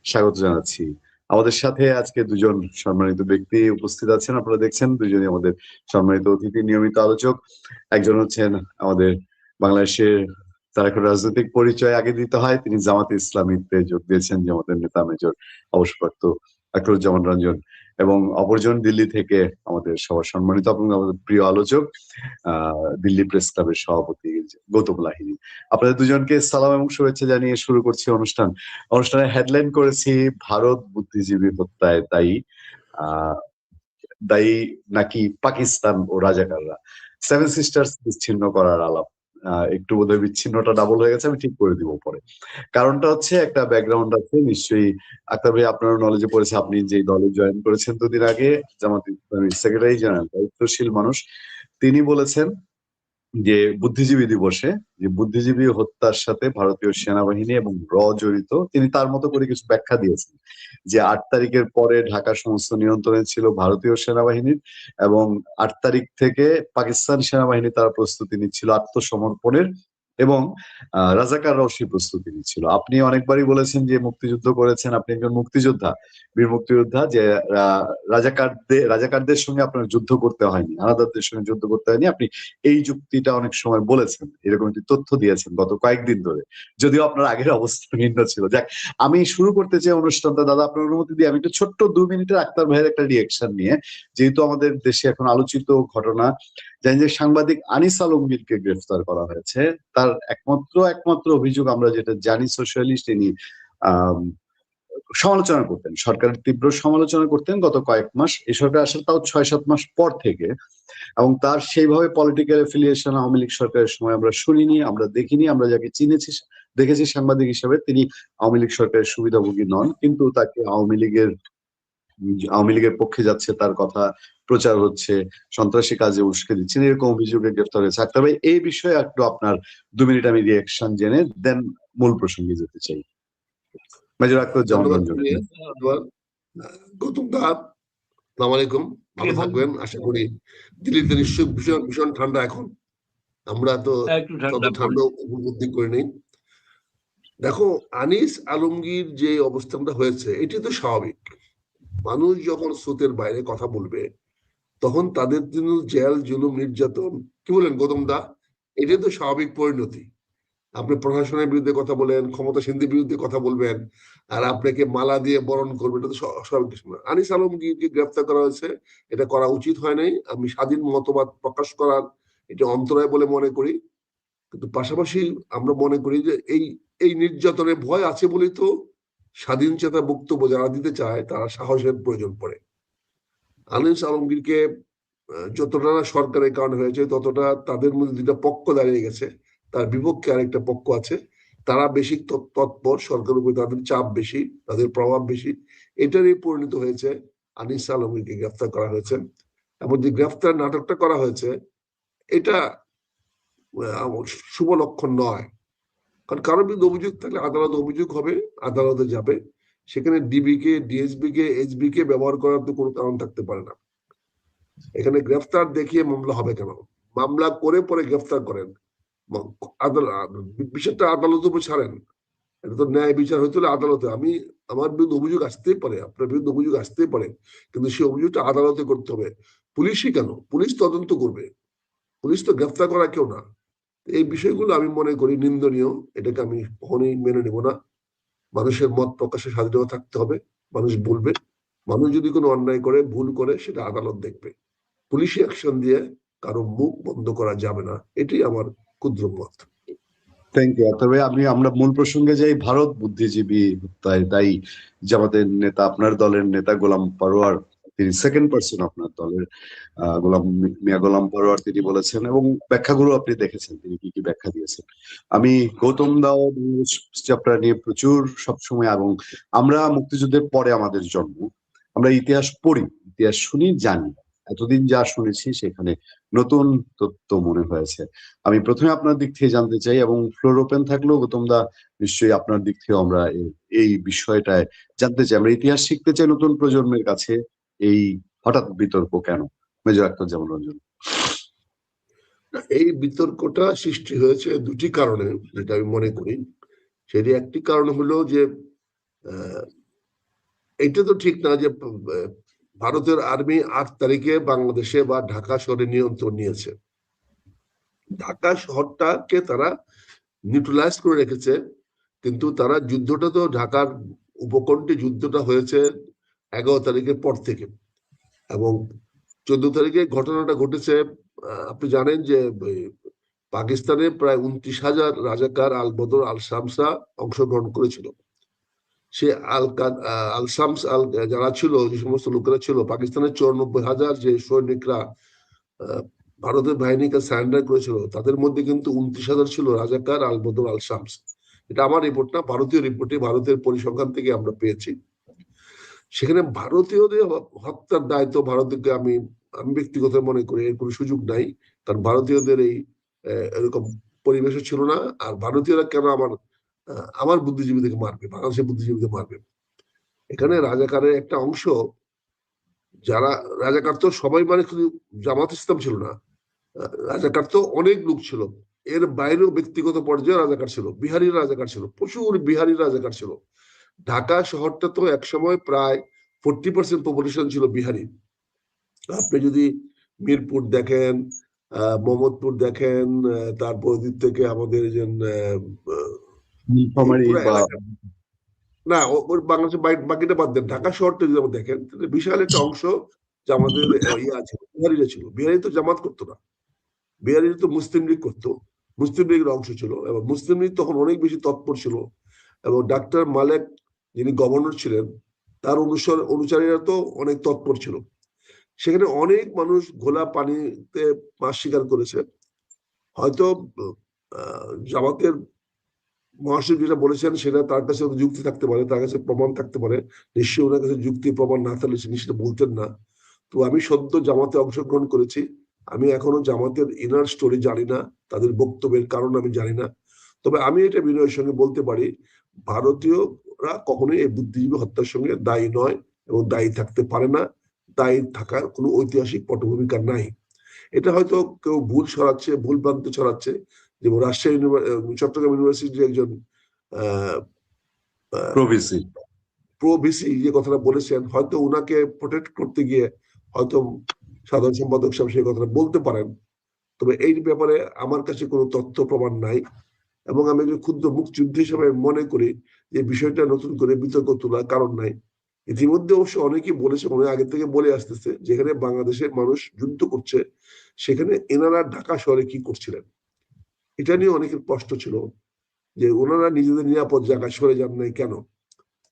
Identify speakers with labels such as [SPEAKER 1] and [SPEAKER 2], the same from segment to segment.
[SPEAKER 1] স্বাগত জানাচ্ছি। আমাদের সাথে আজকে দুজন সম্মানিত ব্যক্তি উপস্থিত আছেন। আপনারা দেখছেন দুজনই আমাদের সম্মানিত অতিথি, নিয়মিত আলোচক। একজন হচ্ছেন আমাদের বাংলাদেশের, তার এখন রাজনৈতিক পরিচয় আগে দিতে হয়, তিনি জামাতে ইসলামীতে যোগ দিয়েছেন, জামাতের নেতা মেজর অবসরপ্রাপ্ত আখরুজ্জামান রঞ্জন। এবং অপরজন দিল্লি থেকে আমাদের সবার সম্মানিত এবং আমাদের প্রিয় আলোচক, দিল্লি প্রেস ক্লাবের সভাপতি গৌতম লাহিড়ী। আপনাদের দুজনকে সালাম এবং শুভেচ্ছা জানিয়ে শুরু করছি অনুষ্ঠানের হেডলাইন করেছি ভারত বুদ্ধিজীবী হত্যায় দায়ী দায়ী নাকি পাকিস্তান ও রাজাকাররা, সেভেন সিস্টার্স বিচ্ছিন্ন করার আলাপ। একটু বোধহয় বিচ্ছিন্নটা ডাবল হয়ে গেছে, আমি ঠিক করে দিব পরে। কারণটা হচ্ছে একটা ব্যাকগ্রাউন্ড আছে নিশ্চয়ই। আক্তার ভাই, আপনার নলেজে পড়েছে, আপনি যে দলে জয়েন করেছেন দুদিন আগে, জামাত ইসলামীর সেক্রেটারি জেনারেল, দায়িত্বশীল মানুষ, তিনি বলেছেন যে বুদ্ধিজীবী দিবসে যে বুদ্ধিজীবী হত্যার সাথে ভারতীয় সেনাবাহিনী এবং জড়িত। তিনি তার মতো করে কিছু ব্যাখ্যা দিয়েছেন যে 8 তারিখের পরে ঢাকা সমস্ত নিয়ন্ত্রণে ছিল ভারতীয় সেনাবাহিনীর, এবং 8 তারিখ থেকে পাকিস্তান সেনাবাহিনী তার প্রস্তুতি নিচ্ছিল আত্মসমর্পণের, এবং রাজাকাররাও সেই প্রস্তুতি নিচ্ছিল। আপনি অনেকবারই বলেছেন যে মুক্তিযুদ্ধ করেছেন, আপনি একজন মুক্তিযোদ্ধা, বীর মুক্তিযোদ্ধা, যে রাজাকারদের সঙ্গে আপনার যুদ্ধ করতে হয়নি, হানাদারদের সঙ্গে যুদ্ধ করতে হয়নি। আপনি এই যুক্তিটা অনেক সময় বলেছেন, এরকম একটি তথ্য দিয়েছেন গত কয়েকদিন ধরে, যদিও আপনার আগের অবস্থা ভিন্ন ছিল। যাক, আমি শুরু করতে চাই অনুষ্ঠানটা, দাদা আপনার অনুমতি দিয়ে আমি একটু ছোট্ট 2 মিনিটের আক্তার ভাইয়ের একটা রিয়েকশন নিয়ে, যেহেতু আমাদের দেশে এখন আলোচিত ঘটনা, জানি যে সাংবাদিক আনিস আলমগীরকে গ্রেফতার করা হয়েছে। তার একমাত্র অভিযোগ আমরা যেটা জানি, সোশ্যালিস্ট, তিনি সমালোচনা করতেন, সরকারের তীব্র সমালোচনা করতেন গত কয়েক মাস, এই সরকার আসার তাও 6-7 মাস পর থেকে। এবং তার সেইভাবে পলিটিক্যাল এফিলিয়েশন আওয়ামী লীগ সরকারের সময় আমরা শুনিনি, আমরা দেখিনি। আমরা যাকে চিনেছি, দেখেছি সাংবাদিক হিসাবে, তিনি আওয়ামী লীগ সরকারের সুবিধাভোগী নন, কিন্তু তাকে আওয়ামী লীগের পক্ষে যাচ্ছে তার কথা প্রচার হচ্ছে, সন্ত্রাসী কাজে উস্কে দিচ্ছেন, এরকম অভিযোগে গ্রেফতার হয়েছে। আক্তার ভাই, এই বিষয়ে একটু আপনার 2 মিনিট আমি রিয়াকশন জেনে দেন মূল প্রসঙ্গে যেতে চাই। মেজর আখরুজ্জামান রঞ্জন।
[SPEAKER 2] গৌতম দা, আসসালামু আলাইকুম, ভালো থাকবেন আশা করি। দিল্লিতে নিশ্চয়ই ভীষণ ভীষণ ঠান্ডা এখন, আমরা তো তত ঠান্ডা উপলব্ধি করে নেই। দেখো, আনিস আলমগীর যে অবস্থানটা হয়েছে এটি তো স্বাভাবিক। মানুষ যখন স্রোতের বাইরে কথা বলবে তখন তাদের জন্য জেল, জুলুম, নির্যাতন, কি বলেন গৌতম দা, এটাই তো স্বাভাবিক পরিণতি। আপনি প্রশাসনের বিরুদ্ধে কথা বলেন, ক্ষমতাসীনদের বিরুদ্ধে কথা বলবেন, আর আপনাকে মালা দিয়ে বরণ করবে, এটা তো স্বাভাবিক কিছু না। আনিস আলমগীরকে গ্রেফতার করা হয়েছে, এটা করা উচিত হয় নাই। আমি স্বাধীন মতবাদ প্রকাশ করার এটা অন্তরায় বলে মনে করি, কিন্তু পাশাপাশি আমরা মনে করি যে এই নির্যাতনের ভয় আছে বলেই তো স্বাধীন চেতা বক্তব্য যারা দিতে চায় তারা সাহসের প্রয়োজন পড়ে। আনিস আলমগীরকে যতটা না সরকারের কারণে হয়েছে, ততটা তাদের মধ্যে দুটা পক্ষ দাঁড়িয়ে গেছে, তার বিপক্ষে আরেকটা পক্ষ আছে, তারা বেশি তৎপর, সরকারের উপরে তাদের চাপ বেশি, তাদের প্রভাব বেশি। এটারই পরিণত হয়েছে আনিস আলমগীরকে গ্রেফতার করা হয়েছে। এবং যে গ্রেফতার নাটকটা করা হয়েছে এটা শুভ লক্ষণ নয়। কারণ কারোর বিরুদ্ধে অভিযোগ থাকলে আদালত অভিযোগ হবে, আদালতে যাবে, সেখানে ডিবি কে, ডিএসবি কে, এসবি কে ব্যবহার করার তো কোনো কারণ থাকতে পারে না। এখানে গ্রেফতার দেখিয়ে মামলা হবে কেন? মামলা করে পরে গ্রেফতার করেন, বিষয়টা আদালত উপর ছাড়েন। এটা তো ন্যায় বিচার হইতে হলে আদালতে। আমার বিরুদ্ধে অভিযোগ আসতেই পারে, আপনার বিরুদ্ধে অভিযোগ আসতেই পারে, কিন্তু সেই অভিযোগটা আদালতে করতে হবে। পুলিশই কেন? পুলিশ তদন্ত করবে, পুলিশ তো গ্রেফতার করা কেউ না। এই বিষয়গুলো আমি মনে করি নিন্দনীয়, এটাকে আমি কখনোই মেনে নেব না। মানুষের মত প্রকাশের স্বাধীনতা থাকতে হবে, মানুষ বলবে, মানুষ যদি কোনো অন্যায় করে, ভুল করে, সেটা আদালত দেখবে। পুলিশি অ্যাকশন দিয়ে কারো মুখ বন্ধ করা যাবে না, এটি আমার ক্ষুদ্র মত।
[SPEAKER 1] Thank you. তবে আমরা মূল প্রসঙ্গে যাই। ভারত বুদ্ধিজীবী হত্যায় দায়ী জামাতের নেতা, আপনার দলের নেতা গোলাম পরোয়ার, তিনি সেকেন্ড পার্সন আপনার দলের, মিয়া গোলাম পরোয়ার, তিনি বলেছেন, এবং ব্যাখ্যাগুলো আপনি দেখেছেন তিনি কি কি ব্যাখ্যা দিয়েছেন। আমি গৌতম দাও চ্যাপ্টার নিয়ে প্রচুর সবসময়, এবং আমরা মুক্তিযুদ্ধের পরে আমাদের জন্ম, আমরা ইতিহাস পড়ি, ইতিহাস শুনি, জানি, এতদিন যা শুনেছি সেখানে নতুন তথ্য মনে হয়েছে। আমি প্রথমে আপনার দিক থেকে জানতে চাই, এবং ফ্লোর ওপেন থাকলেও গৌতম দা নিশ্চয়ই আপনার দিক থেকে আমরা এই বিষয়টায় জানতে চাই। আমরা ইতিহাস শিখতে চাই নতুন প্রজন্মের কাছে, এই হঠাৎ বিতর্ক কেন? মেজর আখরুজ্জামান রঞ্জন।
[SPEAKER 2] এই বিতর্কটা সৃষ্টি হয়েছে দুটি কারণে, যেটা আমি মনে করি। সেটি একটি কারণ হলো যে এটা তো ঠিক না যে ভারতের আর্মি 8 তারিখে বাংলাদেশে বা ঢাকা শহরে নিয়ন্ত্রণ নিয়েছে। ঢাকা শহরটাকে তারা নিউট্রালাইজ করে রেখেছে, কিন্তু তারা যুদ্ধটা তো ঢাকার উপকণ্ঠে যুদ্ধটা হয়েছে 11 তারিখের পর থেকে, এবং 14 তারিখে ঘটনাটা ঘটেছে। আপনি জানেন যে পাকিস্তানে প্রায় 29,000 রাজাকার আল বদর আল শামসা অংশগ্রহণ করেছিল। সে আল শামস যারা ছিল, যে সমস্ত লোকেরা ছিল, পাকিস্তানের 94,000 যে সৈনিকরা ভারতের বাহিনীকে সারেন্ডার করেছিল, তাদের মধ্যে কিন্তু 29,000 ছিল রাজাকার আল বদর আল শামস। এটা আমার রিপোর্ট না, ভারতীয় রিপোর্টে, ভারতের পরিসংখ্যান থেকে আমরা পেয়েছি। সেখানে ভারতীয়দের হত্যার দায়িত্ব ভারতকে আমি ব্যক্তিগত মনে করি এর কোনো সুযোগ নাই, কারণ ভারতীয়দের এই এরকম পরিবেশও ছিল না। আর ভারতীয়রা কেন আমার বুদ্ধিজীবীদেরকে মারবে, বাংলাদেশের বুদ্ধিজীবীদের মারবে? এখানে রাজাকারের একটা অংশ, যারা রাজাকার তো সবাই মানে শুধু জামাত ইসলাম ছিল না, রাজাকার তো অনেক লোক ছিল, এর বাইরেও ব্যক্তিগত পর্যায়ে রাজাকার ছিল, বিহারির রাজাকার ছিল, প্রচুর বিহারির রাজাকার ছিল। ঢাকা শহরটা তো একসময় প্রায় 40% পপুলেশন ছিল বিহারি। আপনি যদি মিরপুর দেখেন, মোহাম্মদপুর দেখেন, তারপর দিক থেকে আমাদের যে না বাংলাদেশের বাকিটা বাদ দেন, ঢাকা শহরটা যদি আপনি দেখেন, বিশাল একটা অংশ যে আমাদের ইয়ে আছে, বিহারিরা ছিল। বিহারি তো জামাত করতো না, বিহারিরা তো মুসলিম লীগ করতো, মুসলিম লীগের অংশ ছিল, এবং মুসলিম লীগ তখন অনেক বেশি তৎপর ছিল। এবং ডাক্তার মালেক যিনি গভর্নর ছিলেন, তার অনুসারীরা তো অনেক তৎপর ছিল। সেখানে অনেক মানুষ ঘোলা পানিতে মাছ শিকার করেছে। হয়তো জামাতের মহাসচিব যেটা বলেছেন সেটা তার কাছে যুক্তি থাকতে পারে, তার কাছে প্রমাণ থাকতে পারে, নিশ্চয়ই ওনার কাছে যুক্তি প্রমাণ না থাকলে তিনি সেটা বলতেন না। তো আমি সদ্য জামাতে অংশগ্রহণ করেছি, আমি এখনো জামাতের ইনার স্টোরি জানি না, তাদের বক্তব্যের কারণ আমি জানি না। তবে আমি এটা বিনয়ের সঙ্গে বলতে পারি, ভারতীয়রা কখনোই এই বুদ্ধিজীবী হত্যার সঙ্গে দায়ী নয় এবং দায়ী থাকতে পারে না, দায়ী থাকার কোনো ঐতিহাসিক পটভূমিকা নাই। এটা হয়তো কেউ ভুল ছড়াচ্ছে, ভুল ভ্রান্তি ছড়াচ্ছে। যেমন রাজশাহী চট্টগ্রাম ইউনিভার্সিটির একজন প্রো-ভিসি যে কথাটা বলেছেন, হয়তো উনাকে প্রোটেক্ট করতে গিয়ে হয়তো সাধারণ সম্পাদক সাহেব সেই কথাটা বলতে পারেন। তবে এই ব্যাপারে আমার কাছে কোনো তথ্য প্রমাণ নাই, এবং আমি একজন ক্ষুদ্র মুক্তিযুদ্ধ হিসেবে মনে করি যে বিষয়টা নতুন করে বিতর্ক তোলার কারণ নাই। ইতিমধ্যে অবশ্য অনেকেই বলেছে, অনেক আগে থেকে বলে আসতেছে, যেখানে বাংলাদেশের মানুষ যুদ্ধ করছে সেখানে এনারা ঢাকা শহরে কি করছিলেন, এটা নিয়ে অনেকের প্রশ্ন ছিল যে ওনারা নিজেদের নিরাপদ জায়গায় সরে যান নাই কেন।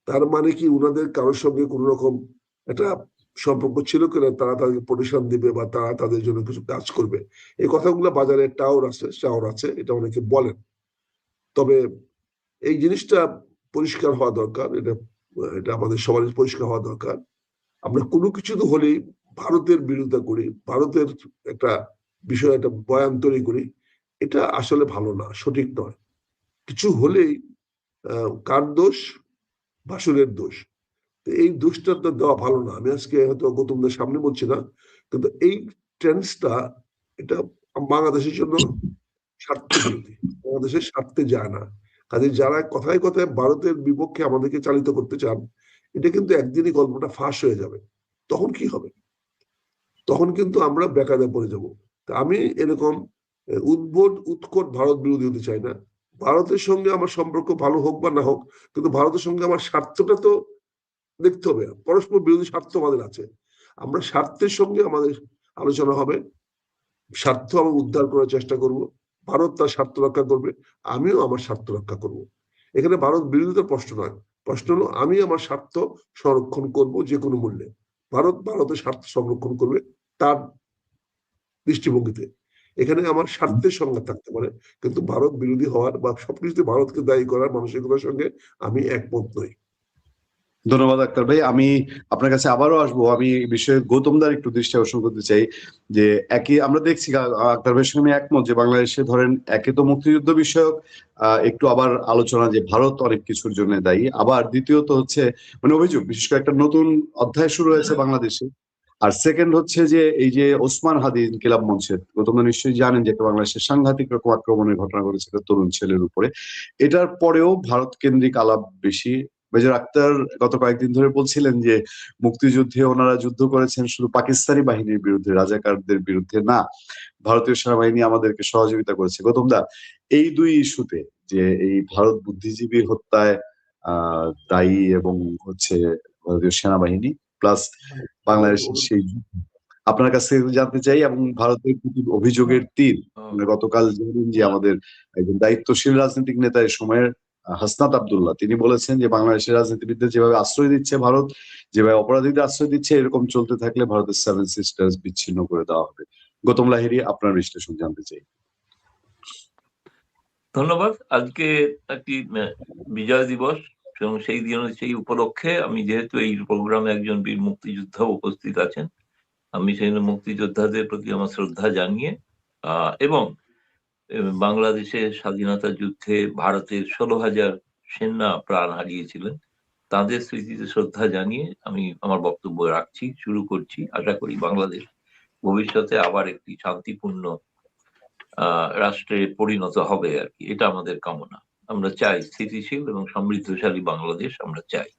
[SPEAKER 2] তার মানে কি ওনাদের কারোর সঙ্গে কোন রকম একটা সম্পর্ক ছিল কিনা, তারা তাদেরকে প্রোটেকশন দিবে বা তারা তাদের জন্য কিছু কাজ করবে? এই কথাগুলো বাজারে টাওর আছে, এটা অনেকে বলেন। তবে এই জিনিসটা পরিষ্কার হওয়া দরকার, এটা আমাদের সবারই পরিষ্কার হওয়া দরকার। আমরা কোনো কিছু তো হলেই ভারতের বিরোধিতা করি, ভারতের একটা বিষয়, একটা বয়ান তৈরি করি, এটা আসলে ভালো না, সঠিক নয়। কিছু হলেই কার দোষ? ভাসুরের দোষ। এই দোষটা তো দেওয়া ভালো না। আমি আজকে হয়তো গৌতমদের সামনে বলছি না, কিন্তু এই ট্রেন্ডসটা এটা বাংলাদেশের জন্য স্বার্থ বিরোধী, বাংলাদেশের স্বার্থে যায় না। কাজে যারা কথায় কথায় ভারতের বিপক্ষে আমাদেরকে চালিত করতে চান, এটা কিন্তু একদিনই গল্পটা ফাঁস হয়ে যাবে। তখন কি হবে? তখন কিন্তু আমরা বেকায়দায় পড়ে যাব। আমি এরকম উদ্ভট উৎকট ভারত বিরোধী হতে চাই না। ভারতের সঙ্গে আমার সম্পর্ক ভালো হোক বা না হোক, কিন্তু ভারতের সঙ্গে আমার স্বার্থটা তো দেখতে হবে। পরস্পর বিরোধী স্বার্থ আমাদের আছে, আমরা স্বার্থের সঙ্গে আমাদের আলোচনা হবে, স্বার্থ আমি উদ্ধার করার চেষ্টা করব, ভারত তার স্বার্থ রক্ষা করবে, আমিও আমার স্বার্থ রক্ষা করব। এখানে ভারত বিরোধিতার প্রশ্ন নয়, প্রশ্ন হলো আমি আমার স্বার্থ সংরক্ষণ করব যে কোনো মূল্যে, ভারত ভারতের স্বার্থ সংরক্ষণ করবে তার দৃষ্টিভঙ্গিতে। এখানে আমার স্বার্থের সংঘাত থাকতে পারে, কিন্তু ভারত বিরোধী হওয়ার বা সবকিছুতে ভারতকে দায়ী করার মানসিকতার সঙ্গে আমি একমত নই।
[SPEAKER 1] ধন্যবাদ আক্তার ভাই। আমি আপনার কাছে আবারও আসবো। আমি এই বিষয়ে গৌতমদার একটু দৃষ্টি আকর্ষণ করতে চাই যে একই আমরা দেখছি, আক্তার ভাইয়ের সঙ্গে আমি একমত যে বাংলাদেশে ধরেন একে তো মুক্তিযুদ্ধ বিষয়ক একটু আবার আলোচনা যে ভারত অনেক কিছুর জন্য দায়ী, আবার দ্বিতীয়ত হচ্ছে মানে অভিযোগ, বিশেষ করে একটা নতুন অধ্যায় শুরু হয়েছে বাংলাদেশে। আর সেকেন্ড হচ্ছে যে এই যে ওসমান হাদি ইনকিলাব মঞ্চের, তোমরা নিশ্চয়ই জানেন যে বাংলাদেশের সাংঘাতিক রকম আক্রমণের ঘটনা ঘটেছিল তরুণ ছেলের উপরে। এটার পরেও ভারত কেন্দ্রিক আলাপ বেশি, মেজর আক্তার গত কয়েকদিন ধরে বলছিলেন যে মুক্তিযুদ্ধে ওনারা যুদ্ধ করেছেন শুধু পাকিস্তানি বাহিনীর বিরুদ্ধে, রাজাকারদের বিরুদ্ধে না, ভারতীয় সেনাবাহিনী আমাদেরকে সহযোগিতা করেছে। গৌতম দা, এই দুই ইস্যুতে, যে এই ভারত বুদ্ধিজীবী হত্যায় দায়ী এবং হচ্ছে ভারতীয় সেনাবাহিনী প্লাস বাংলাদেশের সেই, আপনার কাছ থেকে জানতে চাই। এবং ভারতের প্রতি অভিযোগের তীর, গতকাল জানেন যে আমাদের একজন দায়িত্বশীল রাজনৈতিক নেতা এই সময়ের হাসনাত আব্দুল্লাহ, তিনি বলেছেন যে বাংলাদেশের রাজনীতিবিদদের যেভাবে আশ্রয় দিচ্ছে ভারত, যেভাবে অপরাধীদের আশ্রয় দিচ্ছে, এরকম চলতে থাকলে ভারতের সেভেন সিস্টার্স বিচ্ছিন্ন করে দেওয়া হবে। গৌতম লাহিড়ী, আপনার বিশ্লেষণ জানতে চাই।
[SPEAKER 3] ধন্যবাদ। আজকে একটি বিজয় দিবস এবং সেই উপলক্ষে আমি, যেহেতু এই প্রোগ্রামে একজন বীর মুক্তিযোদ্ধা উপস্থিত আছেন, আমি সেই মুক্তিযোদ্ধাদের প্রতি আমার শ্রদ্ধা জানিয়ে এবং বাংলাদেশের স্বাধীনতা যুদ্ধে ভারতের 16,000 সেনা প্রাণ হারিয়েছিলেন, তাদের স্মৃতিতে শ্রদ্ধা জানিয়ে আমি আমার বক্তব্য রাখছি, শুরু করছি। আশা করি বাংলাদেশ ভবিষ্যতে আবার একটি শান্তিপূর্ণ রাষ্ট্রে পরিণত হবে আর কি, এটা আমাদের কামনা। আমরা চাই স্থিতিশীল এবং সমৃদ্ধশালী বাংলাদেশ, আমরা চাই।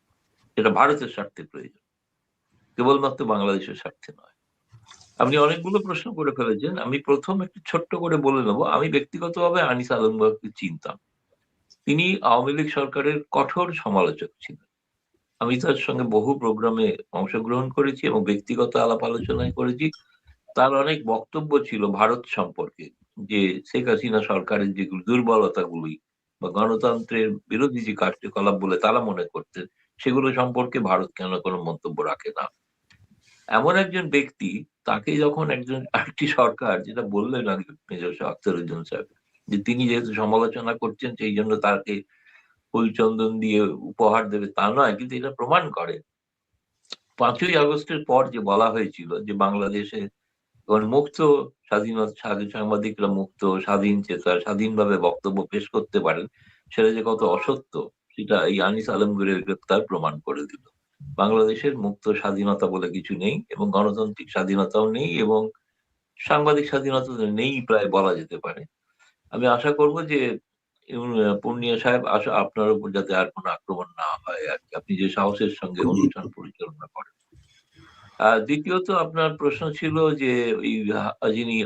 [SPEAKER 3] এটা ভারতের স্বার্থে প্রয়োজন, কেবলমাত্র বাংলাদেশের স্বার্থে নয়। আপনি অনেকগুলো প্রশ্ন করে ফেলেছেন। আমি প্রথম একটু ছোট্ট করে বলে নেব, আমি ব্যক্তিগতভাবে আনিস আলমকে চিনতাম। তিনি আওয়ামী লীগ সরকারের কঠোর সমালোচক ছিলেন। আমি তার সঙ্গে বহু প্রোগ্রামে অংশগ্রহণ করেছি এবং ব্যক্তিগত আলাপ আলোচনায় করেছি। তার অনেক বক্তব্য ছিল ভারত সম্পর্কে, যে শেখ হাসিনা সরকারের যে দুর্বলতাগুলি বা গণতন্ত্রের বিরোধী যে কার্যকলাপ বলে তারা মনে করতেন, সেগুলো সম্পর্কে ভারত কেন কোনো মন্তব্য রাখে না। এমন একজন ব্যক্তি, তাকে যখন একটি সরকার, যেটা বললেন মেজর আখতারুজ্জামান সাহেব, যে তিনি যেহেতু সমালোচনা করছেন সেই জন্য তাকে ফুলচন্দন দিয়ে উপহার দেবে, তা নয়, কিন্তু এটা প্রমাণ করে 5ই আগস্টের পর যে বলা হয়েছিল যে বাংলাদেশে মুক্ত সাংবাদিকরা মুক্ত, স্বাধীন চেতা, স্বাধীনভাবে বক্তব্য পেশ করতে পারেন, সেটা যে কত অসত্য, সেটা এই আনিস আলমগীরের গ্রেপ্তার প্রমাণ করে দিল। বাংলাদেশের মুক্ত স্বাধীনতা বলে কিছু নেই এবং গণতান্ত্রিক স্বাধীনতাও নেই এবং সাংবাদিক স্বাধীনতা নেই প্রায় বলা যেতে পারে। আমি আশা করব যে পূর্ণিয়া সাহেব, আপনার উপর যাতে আর কোনো আক্রমণ না হয় আর কি, আপনি যে সাহসের সঙ্গে অনুষ্ঠান পরিচালনা করেন। দ্বিতীয়ত আপনার প্রশ্ন ছিল যে যিনি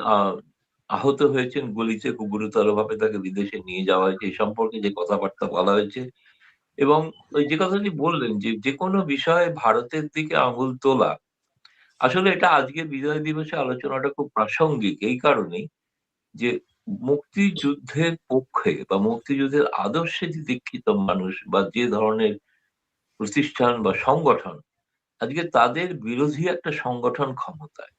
[SPEAKER 3] আহত হয়েছেন গুলিতে, খুব গুরুতর ভাবে তাকে বিদেশে নিয়ে যাওয়া হয়েছে, এই সম্পর্কে যে কথাবার্তা বলা হয়েছে এবং ওই যে কথাটি বললেন যে কোনো বিষয়ে ভারতের দিকে আঙুল তোলা, আসলে এটা আজকে বিজয় দিবসে আলোচনাটা খুব প্রাসঙ্গিক এই কারণেই যে মুক্তিযুদ্ধের পক্ষে বা মুক্তিযুদ্ধের আদর্শে যে দীক্ষিত মানুষ বা যে ধরনের প্রতিষ্ঠান বা সংগঠন, আজকে তাদের বিরোধী একটা সংগঠন ক্ষমতায়।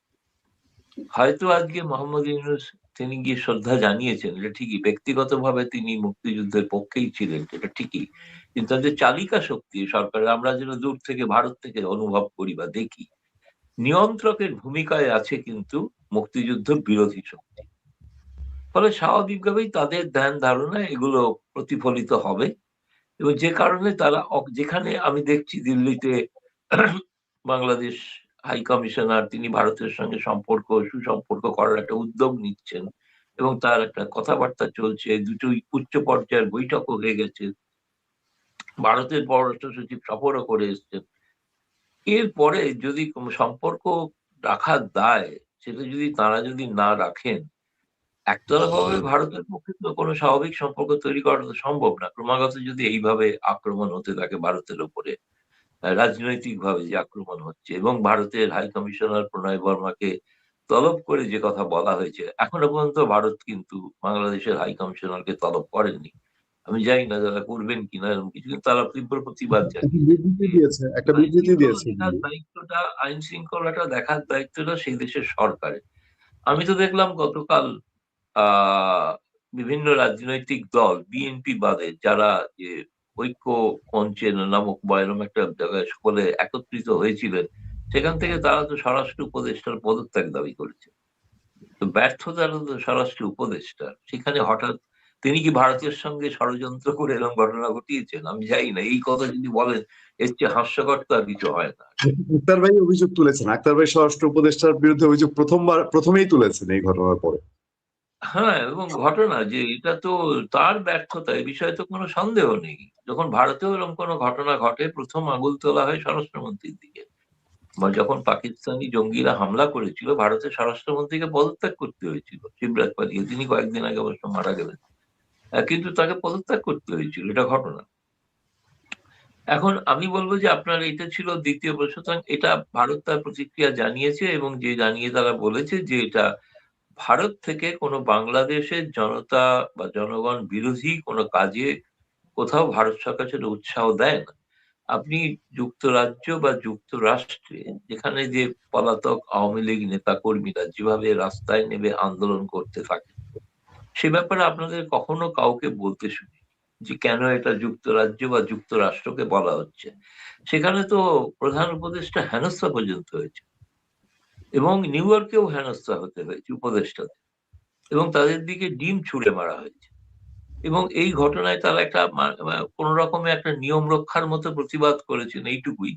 [SPEAKER 3] হয়তো আজকে মোহাম্মদ ইউনূস তিনি গিয়ে শ্রদ্ধা জানিয়েছেন, এটা ঠিকই, ব্যক্তিগতভাবে তিনি মুক্তিযুদ্ধের পক্ষেই ছিলেন, এটা ঠিকই, কিন্তু তাদের চালিকা শক্তি সরকারের আমরা যেন দূর থেকে ভারত থেকে অনুভব করি বা দেখি, নিয়ন্ত্রকের ভূমিকায় আছে কিন্তু মুক্তিযুদ্ধ বিরোধী শক্তি। ফলে স্বাভাবিকভাবেই তাদের ধ্যান ধারণায় এগুলো প্রতিফলিত হবে এবং যে কারণে তারা, যেখানে আমি দেখছি দিল্লিতে বাংলাদেশ হাই কমিশনার, তিনি ভারতের সঙ্গে সুসম্পর্ক করার একটা উদ্যোগ নিচ্ছেন এবং তার একটা কথাবার্তা চলছে, দুটো উচ্চ পর্যায়ের বৈঠকও হয়ে গেছে, ভারতের পররাষ্ট্র সচিব সফরও করে এসছেন। এরপরে যদি কোনো সম্পর্ক রাখার দায়, সেটা যদি তারা না রাখেন, একতরফাভাবে ভারতের পক্ষে তো কোনো স্বাভাবিক সম্পর্ক তৈরি করা তো সম্ভব না। ক্রমাগত যদি এইভাবে আক্রমণ হতে থাকে ভারতের উপরে, রাজনৈতিক ভাবে যে আক্রমণ হচ্ছে, এবং ভারতের হাই কমিশনার প্রণয় বর্মাকে তলব করে যে কথা বলা হয়েছে, এখনো পর্যন্ত ভারত কিন্তু বাংলাদেশের হাই কমিশনারকে তলব করেননি। আমি জানি না যারা করবেন কিনা এরকম কিছু, কিন্তু তারা তীব্র প্রতিবাদ দায়িত্বটা, আইন শৃঙ্খলাটা দেখার দায়িত্বটা সেই দেশের সরকারের। আমি তো দেখলাম গতকাল বিভিন্ন রাজনৈতিক দল, বিএনপি বাদে, যারা যে ঐক্য মঞ্চে নামক বয়রম একটা জায়গায় সকলে একত্রিত হয়েছিলেন, সেখান থেকে তারা তো স্বরাষ্ট্র উপদেষ্টার পদত্যাগ দাবি করেছে। তো ব্যর্থতার স্বরাষ্ট্র উপদেষ্টা, সেখানে হঠাৎ তিনি কি ভারতের সঙ্গে ষড়যন্ত্র করে এরকম ঘটনা ঘটিয়েছেন? আমি জানি না, এই কথা যদি বলেন এর চেয়ে হাস্যকর তো আর কিছু হয় না।
[SPEAKER 1] আক্তার ভাই অভিযোগ তুলেছেন, আক্তার ভাই স্বরাষ্ট্র উপদেষ্টার বিরুদ্ধে অভিযোগ প্রথমেই তুলেছেন এই ঘটনার পরে।
[SPEAKER 3] হ্যাঁ, এবং ঘটনা যে এটা তো তার ব্যর্থতা, এই বিষয়ে তো কোনো সন্দেহ নেই। যখন ভারতেও এরকম কোনো ঘটনা ঘটে, প্রথম আঙুল তোলা হয় স্বরাষ্ট্রমন্ত্রীর দিকে। বা যখন পাকিস্তানি জঙ্গিরা হামলা করেছিল, ভারতের স্বরাষ্ট্রমন্ত্রীকে পদত্যাগ করতে হয়েছিল শিবরাজ পালিয়ে। তিনি কয়েকদিন আগে অবশ্য মারা গেলেন, কিন্তু তাকে পদত্যাগ করতে হয়েছিল, এটা ঘটনা। এখন আমি বলবো যে আপনার এটা ছিল দ্বিতীয় প্রশ্ন। সুতরাং এটা ভারত তার প্রতিক্রিয়া জানিয়েছে, এবং যে জানিয়ে তারা বলেছে যে এটা ভারত থেকে কোনো বাংলাদেশের জনতা বা জনগণ বিরোধী কোনো কাজে কোথাও ভারত সরকার সেটা উৎসাহ দেয় না। আপনি যুক্তরাজ্য বা যুক্তরাষ্ট্রে যেখানে যে পলাতক আওয়ামী লীগ নেতা কর্মীরা যেভাবে রাস্তায় নেমে আন্দোলন করতে থাকে, সে ব্যাপারে আপনাদের কখনো কাউকে বলতে শুনি যে কেন এটা যুক্তরাজ্য বা যুক্তরাষ্ট্রকে বলা হচ্ছে? সেখানে তো প্রধান উপদেষ্টা হেনস্থা পর্যন্ত হয়েছে, এবং নিউ ইয়র্কেও হেনস্থা হতে হয়েছে উপদেষ্টাদের, এবং তাদের দিকে ডিম ছুঁড়ে মারা হয়েছে। এবং এই ঘটনায় তারা একটা কোন রকমের একটা নিয়ম রক্ষার মতো প্রতিবাদ করেছেন, এইটুকুই।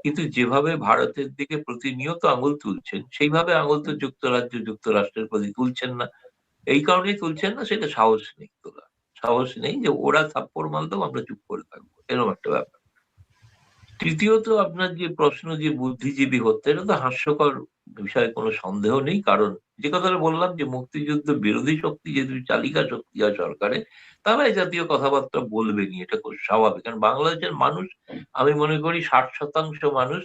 [SPEAKER 3] কিন্তু যেভাবে ভারতের দিকে প্রতিনিয়ত আঙুল তুলছেন, সেইভাবে আঙুল তো যুক্তরাজ্য যুক্তরাষ্ট্রের প্রতি তুলছেন না। এই কারণেই তুলছেন না, সেটা সাহস নেই তোলা, সাহস নেই যে ওরা থাপ্পড় মারলেও আমরা চুপ করে থাকবো, এরকম একটা ব্যাপার। তৃতীয়ত আপনার যে প্রশ্ন যে বুদ্ধিজীবী হত্যা, এটা তো হাস্যকর বিষয়ে কোনো সন্দেহ নেই। কারণ যে কথাটা বললাম যে মুক্তিযুদ্ধ বিরোধী শক্তি যেহেতু চালিকা শক্তি হয় সরকারে, তারা এই জাতীয় কথাবার্তা বলবেনি, এটা খুব স্বাভাবিক। কারণ বাংলাদেশের মানুষ, আমি মনে করি 60% মানুষ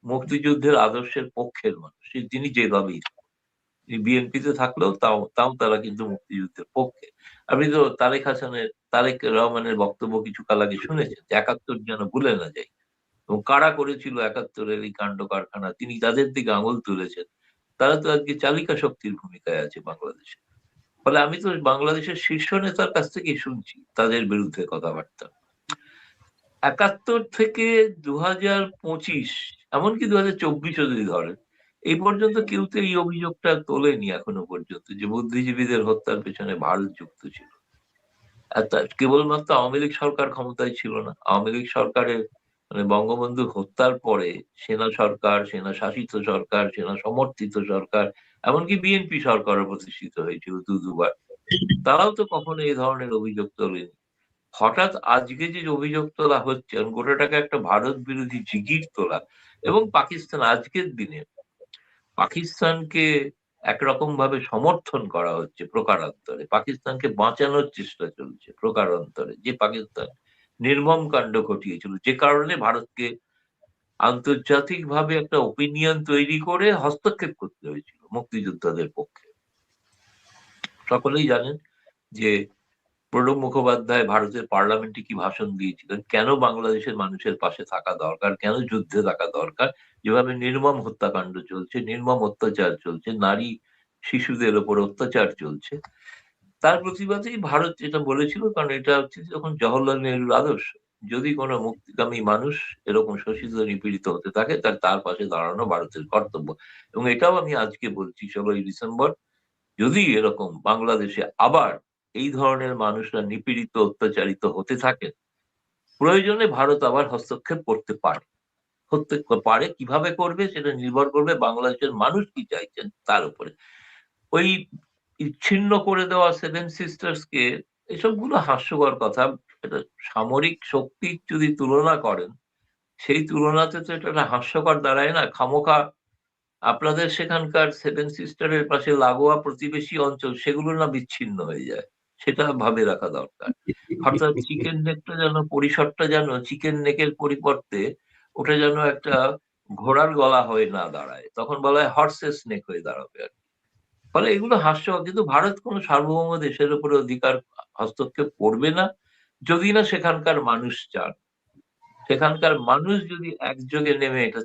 [SPEAKER 3] মুক্তিযুদ্ধের আদর্শের পক্ষের মানুষ, তিনি যেভাবেই বিএনপিতে থাকলেও তাও তাও তারা কিন্তু মুক্তিযুদ্ধের পক্ষে। আপনি তো তারেক রহমানের বক্তব্য কিছু কাল আগে শুনেছেন, 71 যেন ভুলে না যায়, এবং কারা করেছিল 71-এর এই কাণ্ড কারখানা, তিনি তাদের দিকে আঙুল তুলেছেন। তারা তো আজকে চালিকা শক্তির ভূমিকায় আছে বাংলাদেশে। ফলে আমি তো বাংলাদেশের শীর্ষ নেতার কাছ থেকেই শুনছি তাদের বিরুদ্ধে কথাবার্তা। 71 থেকে 2025, এমনকি 2024 যদি ধরেন, এই পর্যন্ত কেউ তো এই অভিযোগটা তোলেনি এখনো পর্যন্ত যে বুদ্ধিজীবীদের হত্যার পেছনে ভারত যুক্ত ছিল। কেবলমাত্র আওয়ামী লীগ সরকার ক্ষমতায় ছিল না, আওয়ামী লীগ সরকারের মানে বঙ্গবন্ধু হত্যার পরে সেনা সরকার, সেনা শাসিত সরকার, সেনা সমর্থিত সরকার, এমনকি বিএনপি সরকারও প্রতিষ্ঠিত হয়েছিল দুবার। তারাও তো কখনো এই ধরনের অভিযোগ তোলেনি। হঠাৎ আজকে যে অভিযোগ তোলা হচ্ছে, গোটাটাকে একটা ভারত বিরোধী জিগির তোলা, এবং পাকিস্তান আজকের দিনে পাকিস্তানকে একরকম ভাবে সমর্থন করা হচ্ছে প্রকারান্তরে, পাকিস্তানকে বাঁচানোর চেষ্টা চলছে প্রকারান্তরে, যে পাকিস্তান নির্মম কাণ্ড ঘটিয়েছিল, যে কারণে ভারতকে আন্তর্জাতিকভাবে একটা ওপিনিয়ন তৈরি করে হস্তক্ষেপ করতে হয়েছিল মুক্তিযোদ্ধাদের পক্ষে। সকলেই জানেন যে প্রণব মুখোপাধ্যায় ভারতের পার্লামেন্টে কি ভাষণ দিয়েছিলেন, কেন বাংলাদেশের মানুষের পাশে থাকা দরকার, কেন যুদ্ধে থাকা দরকার, যেভাবে নির্মম হত্যাকাণ্ড চলছে, নির্মম অত্যাচার চলছে, নারী শিশুদের উপর অত্যাচার চলছে, তার প্রতিবাদেই ভারত এটা বলেছিল। কারণ এটা হচ্ছে যখন জওহরলাল নেহরুর আদর্শ, যদি কোনো মুক্তিকামী মানুষ এরকম শোষিত নিপীড়িত হতে থাকে, তার পাশে দাঁড়ানো ভারতের কর্তব্য। এবং এটাও আমি আজকে বলছি, 16ই ডিসেম্বর যদি এরকম বাংলাদেশে আবার এই ধরনের মানুষরা নিপীড়িত অত্যাচারিত হতে থাকে, প্রয়োজনে ভারত আবার হস্তক্ষেপ করতে পারে। কিভাবে করবে সেটা নির্ভর করবে বাংলাদেশের মানুষ কি চাইছেন তার উপরে। ওই ছিন্ন করে দেওয়া সেভেন সিস্টার্স কে, এসবগুলো হাস্যকর কথা। এটা সামরিক শক্তির যদি তুলনা করেন, সেই তুলনাতে তো এটা হাস্যকর দাঁড়ায় না। খামোখা আপনাদের সেখানকার সেভেন সিস্টারের পাশে লাগোয়া প্রতিবেশী অঞ্চল, সেগুলো না বিচ্ছিন্ন হয়ে যায়, সেটা ভাবে রাখা দরকার। অর্থাৎ চিকেন নেকটা যেন, পরিসরটা যেন চিকেন নেকের পরিবর্তে ওটা যেন একটা ঘোড়ার গলা হয়ে না দাঁড়ায়, তখন বলা হয় হর্সেস নেক হয়ে দাঁড়াবে আর কি। ফলে এগুলো হাস্যকর। কিন্তু ভারত কোন সার্বভৌম দেশের উপরে অধিকার হস্তক্ষেপ করবে না, যদি না সেখানকার মানুষ চান। সেখানকার মানুষ যদি একযোগে নেমে এটা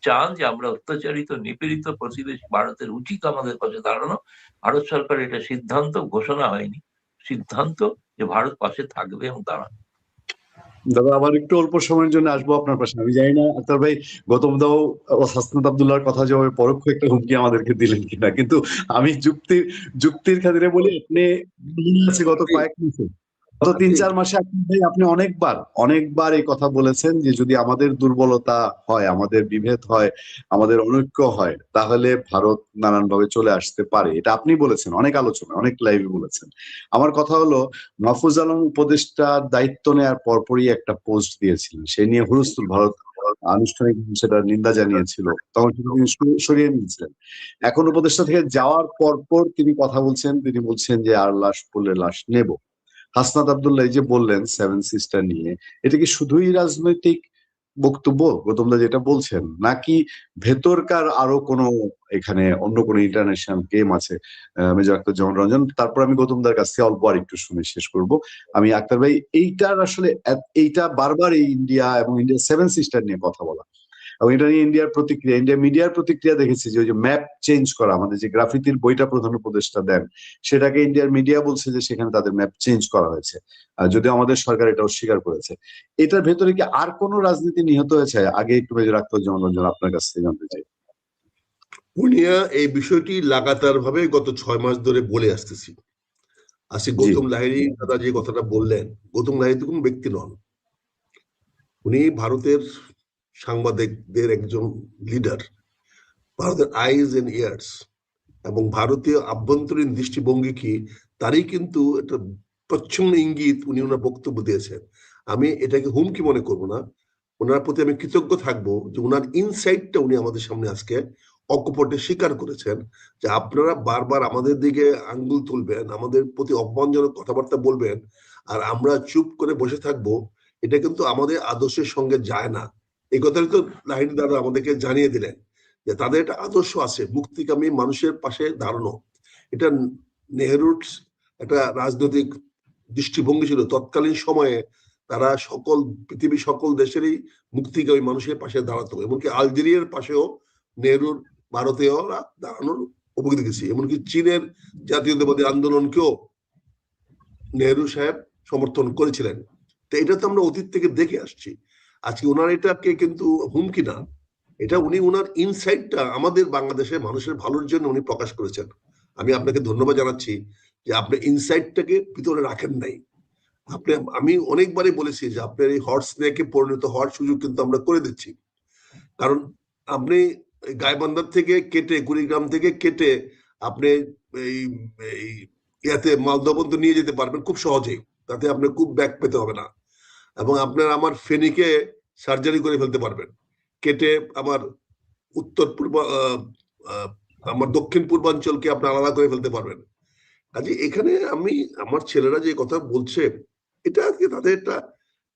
[SPEAKER 3] চান যে আমরা অত্যাচারিত নিপীড়িত প্রতিবেশী ভারতের উচিত আমাদের পাশে দাঁড়ানো, ভারত সরকার এটা সিদ্ধান্ত ঘোষণা হয়নি, সিদ্ধান্ত যে ভারত পাশে থাকবে এবং দাঁড়াবে।
[SPEAKER 1] দাদা আবার একটু অল্প সময়ের জন্য আসবো আপনার পাশে। আমি জানি না আক্তার ভাই গৌতম দাও হাসনাত আব্দুল্লাহর কথা যেভাবে পরোক্ষ একটা হুমকি আমাদেরকে দিলেন কিনা, কিন্তু আমি যুক্তির খাতিরে বলি, আপনি আছে গত কয়েক মাসে গত 3-4 মাসে আপনি অনেকবার এই কথা বলেছেন যে যদি আমাদের দুর্বলতা হয়, আমাদের বিভেদ হয়, আমাদের অনৈক্য হয়, তাহলে ভারত নানানভাবে চলে আসতে পারে। এটা আপনি বলেছেন, অনেক আলোচনা, অনেক লাইভে বলেছেন। আমার কথা হলো, মাহফুজ আলম উপদেষ্টার দায়িত্ব নেওয়ার পরপরই একটা পোস্ট দিয়েছিলেন, সে নিয়ে হুলস্থুল, ভারত আনুষ্ঠানিক সেটা নিন্দা জানিয়েছিল, তখন তিনি সরিয়ে নিয়েছিলেন। এখন উপদেষ্টা থেকে যাওয়ার পর তিনি কথা বলছেন, তিনি বলছেন যে আর লাশ পড়লে লাশ নেব। হাসনাত আব্দুল্লাহ যে বললেন 7 সিস্টার নিয়ে, এটা কি শুধুই রাজনৈতিক বক্তব্য গৌতমদা যেটা বলছেন, নাকি ভেতরকার আরো কোনো এখানে অন্য কোনো ইন্টারন্যাশনাল গেম আছে? মেজর আক্তার জামান রঞ্জন, তারপর আমি গৌতমদার কাছ থেকে অল্প আর একটু শুনে শেষ করব। আমি আক্তার ভাই, এইটার আসলে এইটা বারবার এই ইন্ডিয়া এবং ইন্ডিয়া 7 সিস্টার নিয়ে কথা বলা, এবং এটা নিয়ে ইন্ডিয়া মিডিয়ার প্রতিক্রিয়া দেখেছি যে ওই যে ম্যাপ চেঞ্জ করা, আমাদের যে গ্রাফিতির বইটা প্রধান উপদেষ্টা দেন, সেটাকে ইন্ডিয়ার মিডিয়া বলছে যে সেখানে তাদের ম্যাপ চেঞ্জ করা হয়েছে, যদিও আমাদের সরকার এটা অস্বীকার করেছে। এটার ভেতরে কি আর কোনো রাজনীতি নিহত হয়েছে? আগে একটু মেজর আক্তার জামান রঞ্জন আপনার কাছ থেকে জানতে চাই।
[SPEAKER 2] পুনিয়া এই বিষয়টি লাগাতার ভাবে গত 6 মাস ধরে বলে আসতেছি। আজকে গৌতম লাহিড়ী দাদা যে কথাটা বললেন, গৌতম লাহিড়ী তো কোনো ব্যক্তি নন, উনি ভারতের সাংবাদিকদের একজন লিডার, ভারতের আইজ এন্ড ইয়ার্স, এবং ভারতীয় আভ্যন্তরীণ দৃষ্টিভঙ্গি কি তারই কিন্তু একটা প্রচ্ছন্ন ইঙ্গিত উনি ওনার বক্তব্য দিয়েছেন। আমি এটাকে হুমকি মনে করব না, ওনার প্রতি আমি কৃতজ্ঞ থাকবো যে ওনার ইনসাইটটা উনি আমাদের সামনে আজকে অকপটে স্বীকার করেছেন, যে আপনারা বারবার আমাদের দিকে আঙ্গুল তুলবেন, আমাদের প্রতি অপমানজনক কথাবার্তা বলবেন, আর আমরা চুপ করে বসে থাকবো, এটা কিন্তু আমাদের আদর্শের সঙ্গে যায় না। এই কথাটা তো লাহিড়ী দাদা আমাদেরকে জানিয়ে দিলেন যে তাদের একটা আদর্শ আছে, মুক্তিকামী মানুষের পাশে দাঁড়ানো। এটা নেহরুর একটা রাজনৈতিক দৃষ্টিভঙ্গি ছিল তৎকালীন সময়ে, তারা পৃথিবীর সকল দেশেরই মুক্তিকামী মানুষের পাশে দাঁড়াতো, এমনকি আলজেরিয়ার পাশেও নেহরুর ভারতীয়রা দাঁড়ানোর অভিজ্ঞতা দেখেছি, এমনকি চীনের জাতীয়তাবাদী আন্দোলনকেও নেহরু সাহেব সমর্থন করেছিলেন। তো এটা তো আমরা অতীত থেকে দেখে আসছি। আজকে ওনার এটাকে কিন্তু হুমকি না, এটা উনি ওনার ইনসাইটটা আমাদের বাংলাদেশের মানুষের ভালোর জন্য উনি প্রকাশ করেছেন। আমি আপনাকে ধন্যবাদ জানাচ্ছি যে আপনি ইনসাইটটাকে ভিতরে রাখেন নাই। আমি অনেকবারই বলেছি যে আপনার এই হট স্নেকে পরিণত হওয়ার সুযোগ কিন্তু আমরা করে দিচ্ছি, কারণ আপনি গাইবান্ধার থেকে কেটে, কুড়িগ্রাম থেকে কেটে আপনি এই ইয়াতে মালদা পর্যন্ত নিয়ে যেতে পারবেন খুব সহজেই, তাতে আপনি খুব ব্যাক পেতে হবে না, এবং আপনার আমার ফেনীকে সার্জারি করে ফেলতে পারবেন, কেটে আমার উত্তর পূর্ব আমার দক্ষিণ পূর্বাঞ্চলকে আপনি আলাদা করে ফেলতে পারবেন। কাজে এখানে আমার ছেলেরা যে কথা বলছে, এটা আজকে তাদের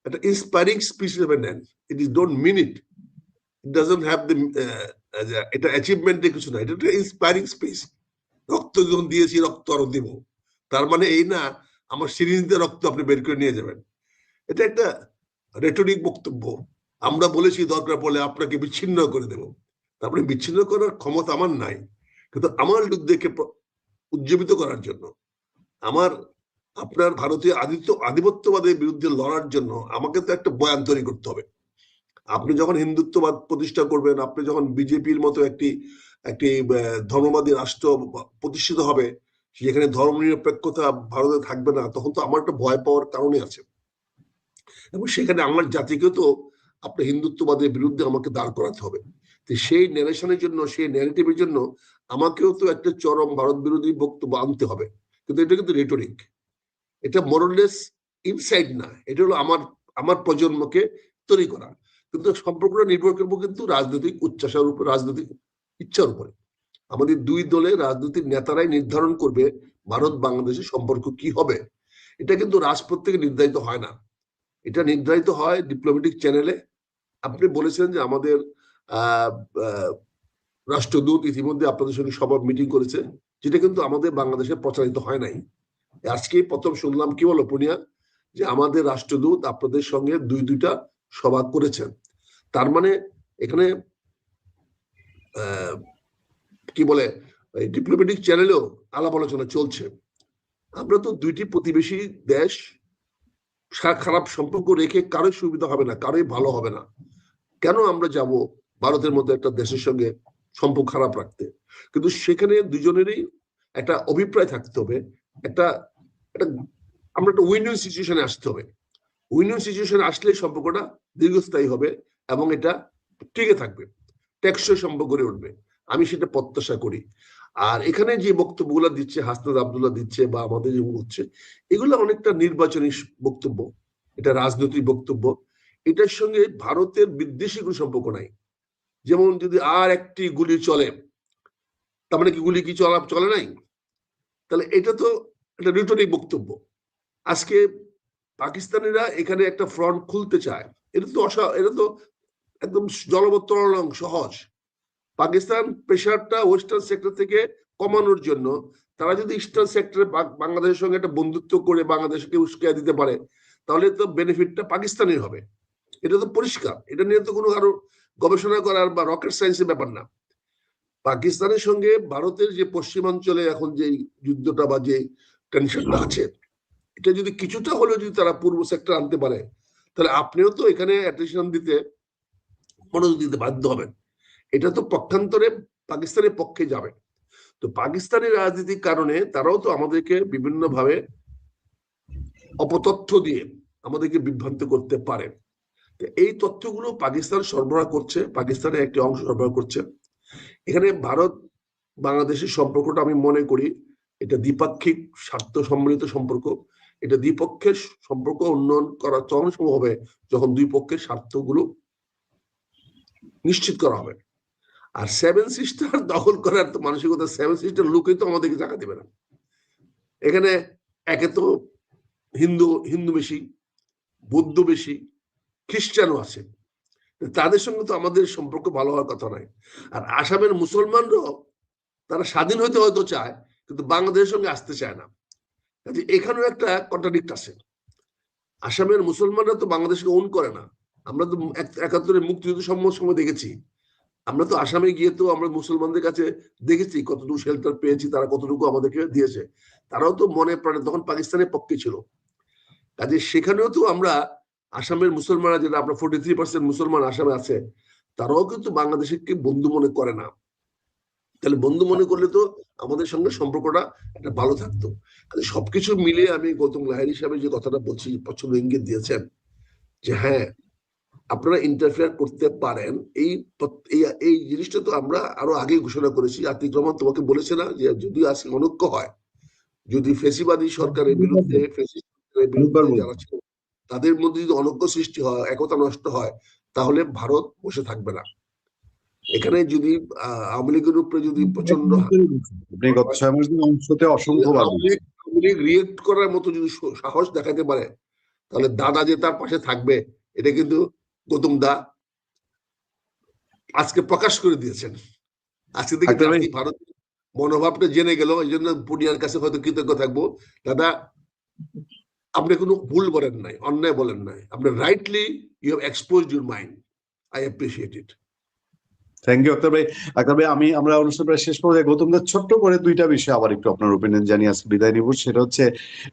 [SPEAKER 2] একটা ইন্সপায়ারিং স্পিচ হিসেবে নেন। It is don't mean it, it doesn't have the এটা অ্যাচিভমেন্টের কিছু না, এটা একটা ইন্সপায়ারিং স্পিচ। রক্ত যখন দিয়েছি রক্ত আরো দিব, তার মানে এই না আমার সিরিঞ্জে রক্ত আপনি বের করে নিয়ে যাবেন। এটা একটা রেটরিক বক্তব্য। আমরা বলেছি দরকার পড়লে আপনাকে বিচ্ছিন্ন করে দেব, তারপরে বিচ্ছিন্ন করার ক্ষমতা আমার নাই, কিন্তু আমার লোকদেরকে উজ্জীবিত করার জন্য, আপনার ভারতীয় আধিপত্যবাদের বিরুদ্ধে লড়ার জন্য আমাকে তো একটা বয়ান তৈরি করতে হবে। আপনি যখন হিন্দুত্ববাদ প্রতিষ্ঠা করবেন, আপনি যখন বিজেপির মতো একটি ধর্মবাদী রাষ্ট্র প্রতিষ্ঠিত হবে, যেখানে ধর্মনিরপেক্ষতা ভারতে থাকবে না, তখন তো আমার একটা ভয় পাওয়ার কারণে আছে, এবং সেখানে আমার জাতিকে তো আপনার হিন্দুত্ববাদের বিরুদ্ধে আমাকে দাঁড় করাতে হবে। সেই ন্যারেশনের জন্য, সেই ন্যারেটিভের জন্য আমাকেও তো একটা চরম ভারত বিরোধী বক্তব্য আনতে হবে, কিন্তু এটা কিন্তু রেটরিক, এটা মোরাললেস ইনসাইড না, এটা হলো আমার প্রজন্মকে তৈরি করা। কিন্তু সম্পর্কটা নির্ভর করবো কিন্তু রাজনৈতিক উচ্চাসার উপর, রাজনৈতিক ইচ্ছার উপরে। আমাদের দুই দলের রাজনৈতিক নেতারাই নির্ধারণ করবে ভারত বাংলাদেশের সম্পর্ক কি হবে। এটা কিন্তু রাজপথ থেকে নির্ধারিত হয় না, এটা নির্ধারিত হয় ডিপ্লোম্যাটিক চ্যানেলে। আপনি বলেছেন যে আমাদের রাষ্ট্রদূত ইতিমধ্যে আপনাদের সঙ্গে সভা মিটিং করেছে, যেটা কিন্তু আমাদের বাংলাদেশে প্রচারিত হয় নাই। আজকে প্রথম শুনলাম কি বলো পুনিয়া, যে আমাদের রাষ্ট্রদূত আপনাদের সঙ্গে দুইটা সভা করেছেন। তার মানে এখানে কি বলে ডিপ্লোম্যাটিক চ্যানেলেও আলাপ আলোচনা চলছে। আমরা তো দুইটি প্রতিবেশী দেশ, খারাপ সম্পর্ক রেখে কারোই সুবিধা হবে না, কারোই ভালো হবে না। কেন আমরা যাব ভারতের মতো একটা দেশের সঙ্গে সম্পর্ক খারাপ রাখতে? কিন্তু সেখানে দুজনেরই একটা অভিপ্রায় থাকতে হবে, একটা আমরা একটা উইন উইন সিচুয়েশনে আসতে হবে। উইন উইন সিচুয়েশনে আসলে সম্পর্কটা দীর্ঘস্থায়ী হবে এবং এটা টিকে থাকবে, টেকসই সম্পর্ক গড়ে উঠবে, আমি সেটা প্রত্যাশা করি। আর এখানে যে বক্তব্যগুলো দিচ্ছে হাসনাত আব্দুল্লাহ দিচ্ছে বা আমাদের যেগুলো হচ্ছে, এগুলো অনেকটা নির্বাচনী বক্তব্য, এটা রাজনৈতিক বক্তব্য, এটার সঙ্গে ভারতের বিদ্বেষী কোনো সম্পর্ক নাই। যেমন যদি আর একটি গুলি চলে, তার মানে কি গুলি কি চলে নাই? তাহলে এটা তো একটা রিটরিক বক্তব্য। আজকে পাকিস্তানিরা এখানে একটা ফ্রন্ট খুলতে চায়, এটা তো একদম জলবত্তর সহজ। পাকিস্তান প্রেশারটা ওয়েস্টার্ন সেক্টর থেকে কমানোর জন্য তারা যদি ইস্টার্ন সেক্টরে বাংলাদেশের সঙ্গে একটা বন্ধুত্ব করে বাংলাদেশকে উস্কাইয়া দিতে পারে, তাহলে তো বেনিফিটটা পাকিস্তানের হবে। এটা তো পরিষ্কার, এটা নিয়ে তো কোনো আরো গবেষণা করার বা রকেট সায়েন্সের ব্যাপার না। পাকিস্তানের সঙ্গে ভারতের যে পশ্চিমাঞ্চলে এখন যে যুদ্ধটা বা যে টেনশনটা আছে, এটা যদি কিছুটা হলেও যদি তারা পূর্ব সেক্টর আনতে পারে, তাহলে আপনিও তো এখানে অ্যাটেনশন দিতে, মনোযোগ দিতে বাধ্য হবেন। এটা তো পক্ষান্তরে পাকিস্তানের পক্ষে যাবে। তো পাকিস্তানের রাজনীতির কারণে তারাও তো আমাদেরকে বিভিন্ন ভাবে অপতথ্য দিয়ে আমাদেরকে বিভ্রান্ত করতে পারে। এই তথ্যগুলো পাকিস্তান সরবরাহ করছে, পাকিস্তানের একটি অংশ সরবরাহ করছে। এখানে ভারত বাংলাদেশের সম্পর্কটা আমি মনে করি এটা দ্বিপাক্ষিক স্বার্থ সম্মিলিত সম্পর্ক। এটা দ্বিপক্ষের সম্পর্ক উন্নয়ন করা তখন সম্ভব হবে যখন দুই পক্ষের স্বার্থগুলো নিশ্চিত করা হবে। আর সেভেন সিস্টার দখল করার তো মানসিকতা, সেভেন সিস্টার লোকই তো আমাদেরকে জায়গা দেবে না। এখানে একে তো হিন্দু বেশি, বৌদ্ধ বেশি, খ্রিস্টানও আছে, তাদের সঙ্গে তো আমাদের সম্পর্ক ভালো হওয়ার কথা নয়। আর আসামের মুসলমানরাও তারা স্বাধীন হইতে হয়তো চায়, কিন্তু বাংলাদেশের সঙ্গে আসতে চায় না। এখানেও একটা কন্ট্রাডিক্ট আছে। আসামের মুসলমানরা তো বাংলাদেশকে ওন করে না। আমরা তো ৭১ মুক্তিযুদ্ধ সময় দেখেছি, আমরা তো আসামে গিয়ে তো আমরা মুসলমানদের কাছে দেখেছি কতটুকু শেল্টার পেয়েছি, তারা কতটুকু আমাদেরকে দিয়েছে। তারাও তো মনে প্রাণে তখন পাকিস্তানের পক্ষে ছিল। কাজে সেখানেও তো আমরা আসামের মুসলমানরা, যেটা আপনার 43% মুসলমান আসামে আছে, তারাও কিন্তু বাংলাদেশকে বন্ধু মনে করে না। তাহলে বন্ধু মনে করলে তো আমাদের সঙ্গে সম্পর্কটা একটা ভালো থাকতো। সবকিছু মিলে আমি গৌতম লাহিড়ী হিসাবে যে কথাটা বলছি, পছন্দ ইঙ্গিত দিয়েছেন যে হ্যাঁ আপনারা ইন্টারফেয়ার করতে পারেন। এই জিনিসটা তো আমরা আরো আগে ঘোষণা করেছি। আতিক রহমান তোমাকে বলেছে না যে যদি আজকে অনৈক্য হয়, যদি ফেসিবাদী সরকারের বিরুদ্ধে যারা ছিল তাদের মধ্যে যদি অনৈক্য সৃষ্টি হয়, একতা নষ্ট হয়, তাহলে ভারত বসে থাকবে না। এখানে যদি আওয়ামী লীগের উপরে যদি প্রচন্ড রিয়েক্ট করার মতো যদি সাহস দেখাতে পারে, তাহলে দাদা যে তার পাশে থাকবে, এটা কিন্তু গৌতম দা আজকে প্রকাশ করে দিয়েছেন। আজকে থেকে ভারত মনোভাবটা জেনে গেল, এই জন্য পুনিয়ার কাছে হয়তো কৃতজ্ঞ থাকবো। দাদা আপনি কোনো ভুল বলেন নাই, অন্যায় বলেন নাই, আপনি rightly you have exposed your mind, I appreciate it.
[SPEAKER 1] Thank you Akhtar ভাই। আক্তার ভাই, আমরা অনুষ্ঠান প্রায় শেষ পর্যায়ে গৌতম দা ছোট্ট করে দুইটা বিষয় আবার একটু আপনার ওপিনিয়ন জানিয়ে আজকে বিদায় নিব। সেটা হচ্ছে,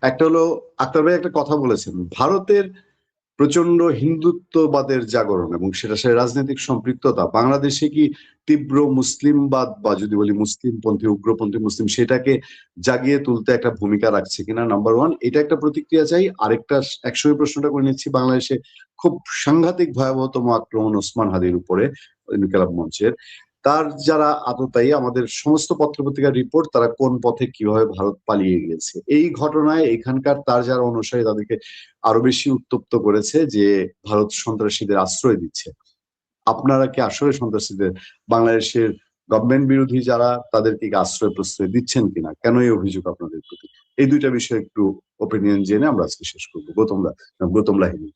[SPEAKER 1] একটা হলো আক্তার ভাই একটা কথা বলেছেন, ভারতের প্রচন্ড হিন্দুত্ববাদের জাগরণ এবং সেটা সে রাজনৈতিক সম্পৃক্ততা বাংলাদেশে কি তীব্র মুসলিমবাদ বা যদি বলি মুসলিমপন্থী উগ্রপন্থী মুসলিম, সেটাকে জাগিয়ে তুলতে একটা ভূমিকা রাখছে কিনা, নাম্বার ওয়ান, এটা একটা প্রতিক্রিয়া চাই। আরেকটা একসঙ্গে প্রশ্নটা করে নিচ্ছি, বাংলাদেশে খুব সাংঘাতিক ভয়াবহতম আক্রমণ ওসমান হাদির উপরে ইনকিলাব মঞ্চের, তার যারা আততায়ী, আমাদের সমস্ত পত্রপত্রিকার রিপোর্ট, তারা কোন পথে কিভাবে ভারত পালিয়ে গিয়েছে। এই ঘটনায় এখানকার তার যারা অনুসারী তাদেরকে আরো বেশি উত্তপ্ত করেছে যে ভারত সন্ত্রাসীদের আশ্রয় দিচ্ছে। আপনারা কি আসলে সন্ত্রাসীদের, বাংলাদেশের গভর্নমেন্ট বিরোধী যারা, তাদেরকে আশ্রয় প্রশ্রয় দিচ্ছেন কিনা, কেন এই অভিযোগ আপনাদের প্রতি? এই দুইটা বিষয়ে একটু ওপিনিয়ন জেনে আমরা আজকে শেষ করবো। গৌতম লাহিড়ী।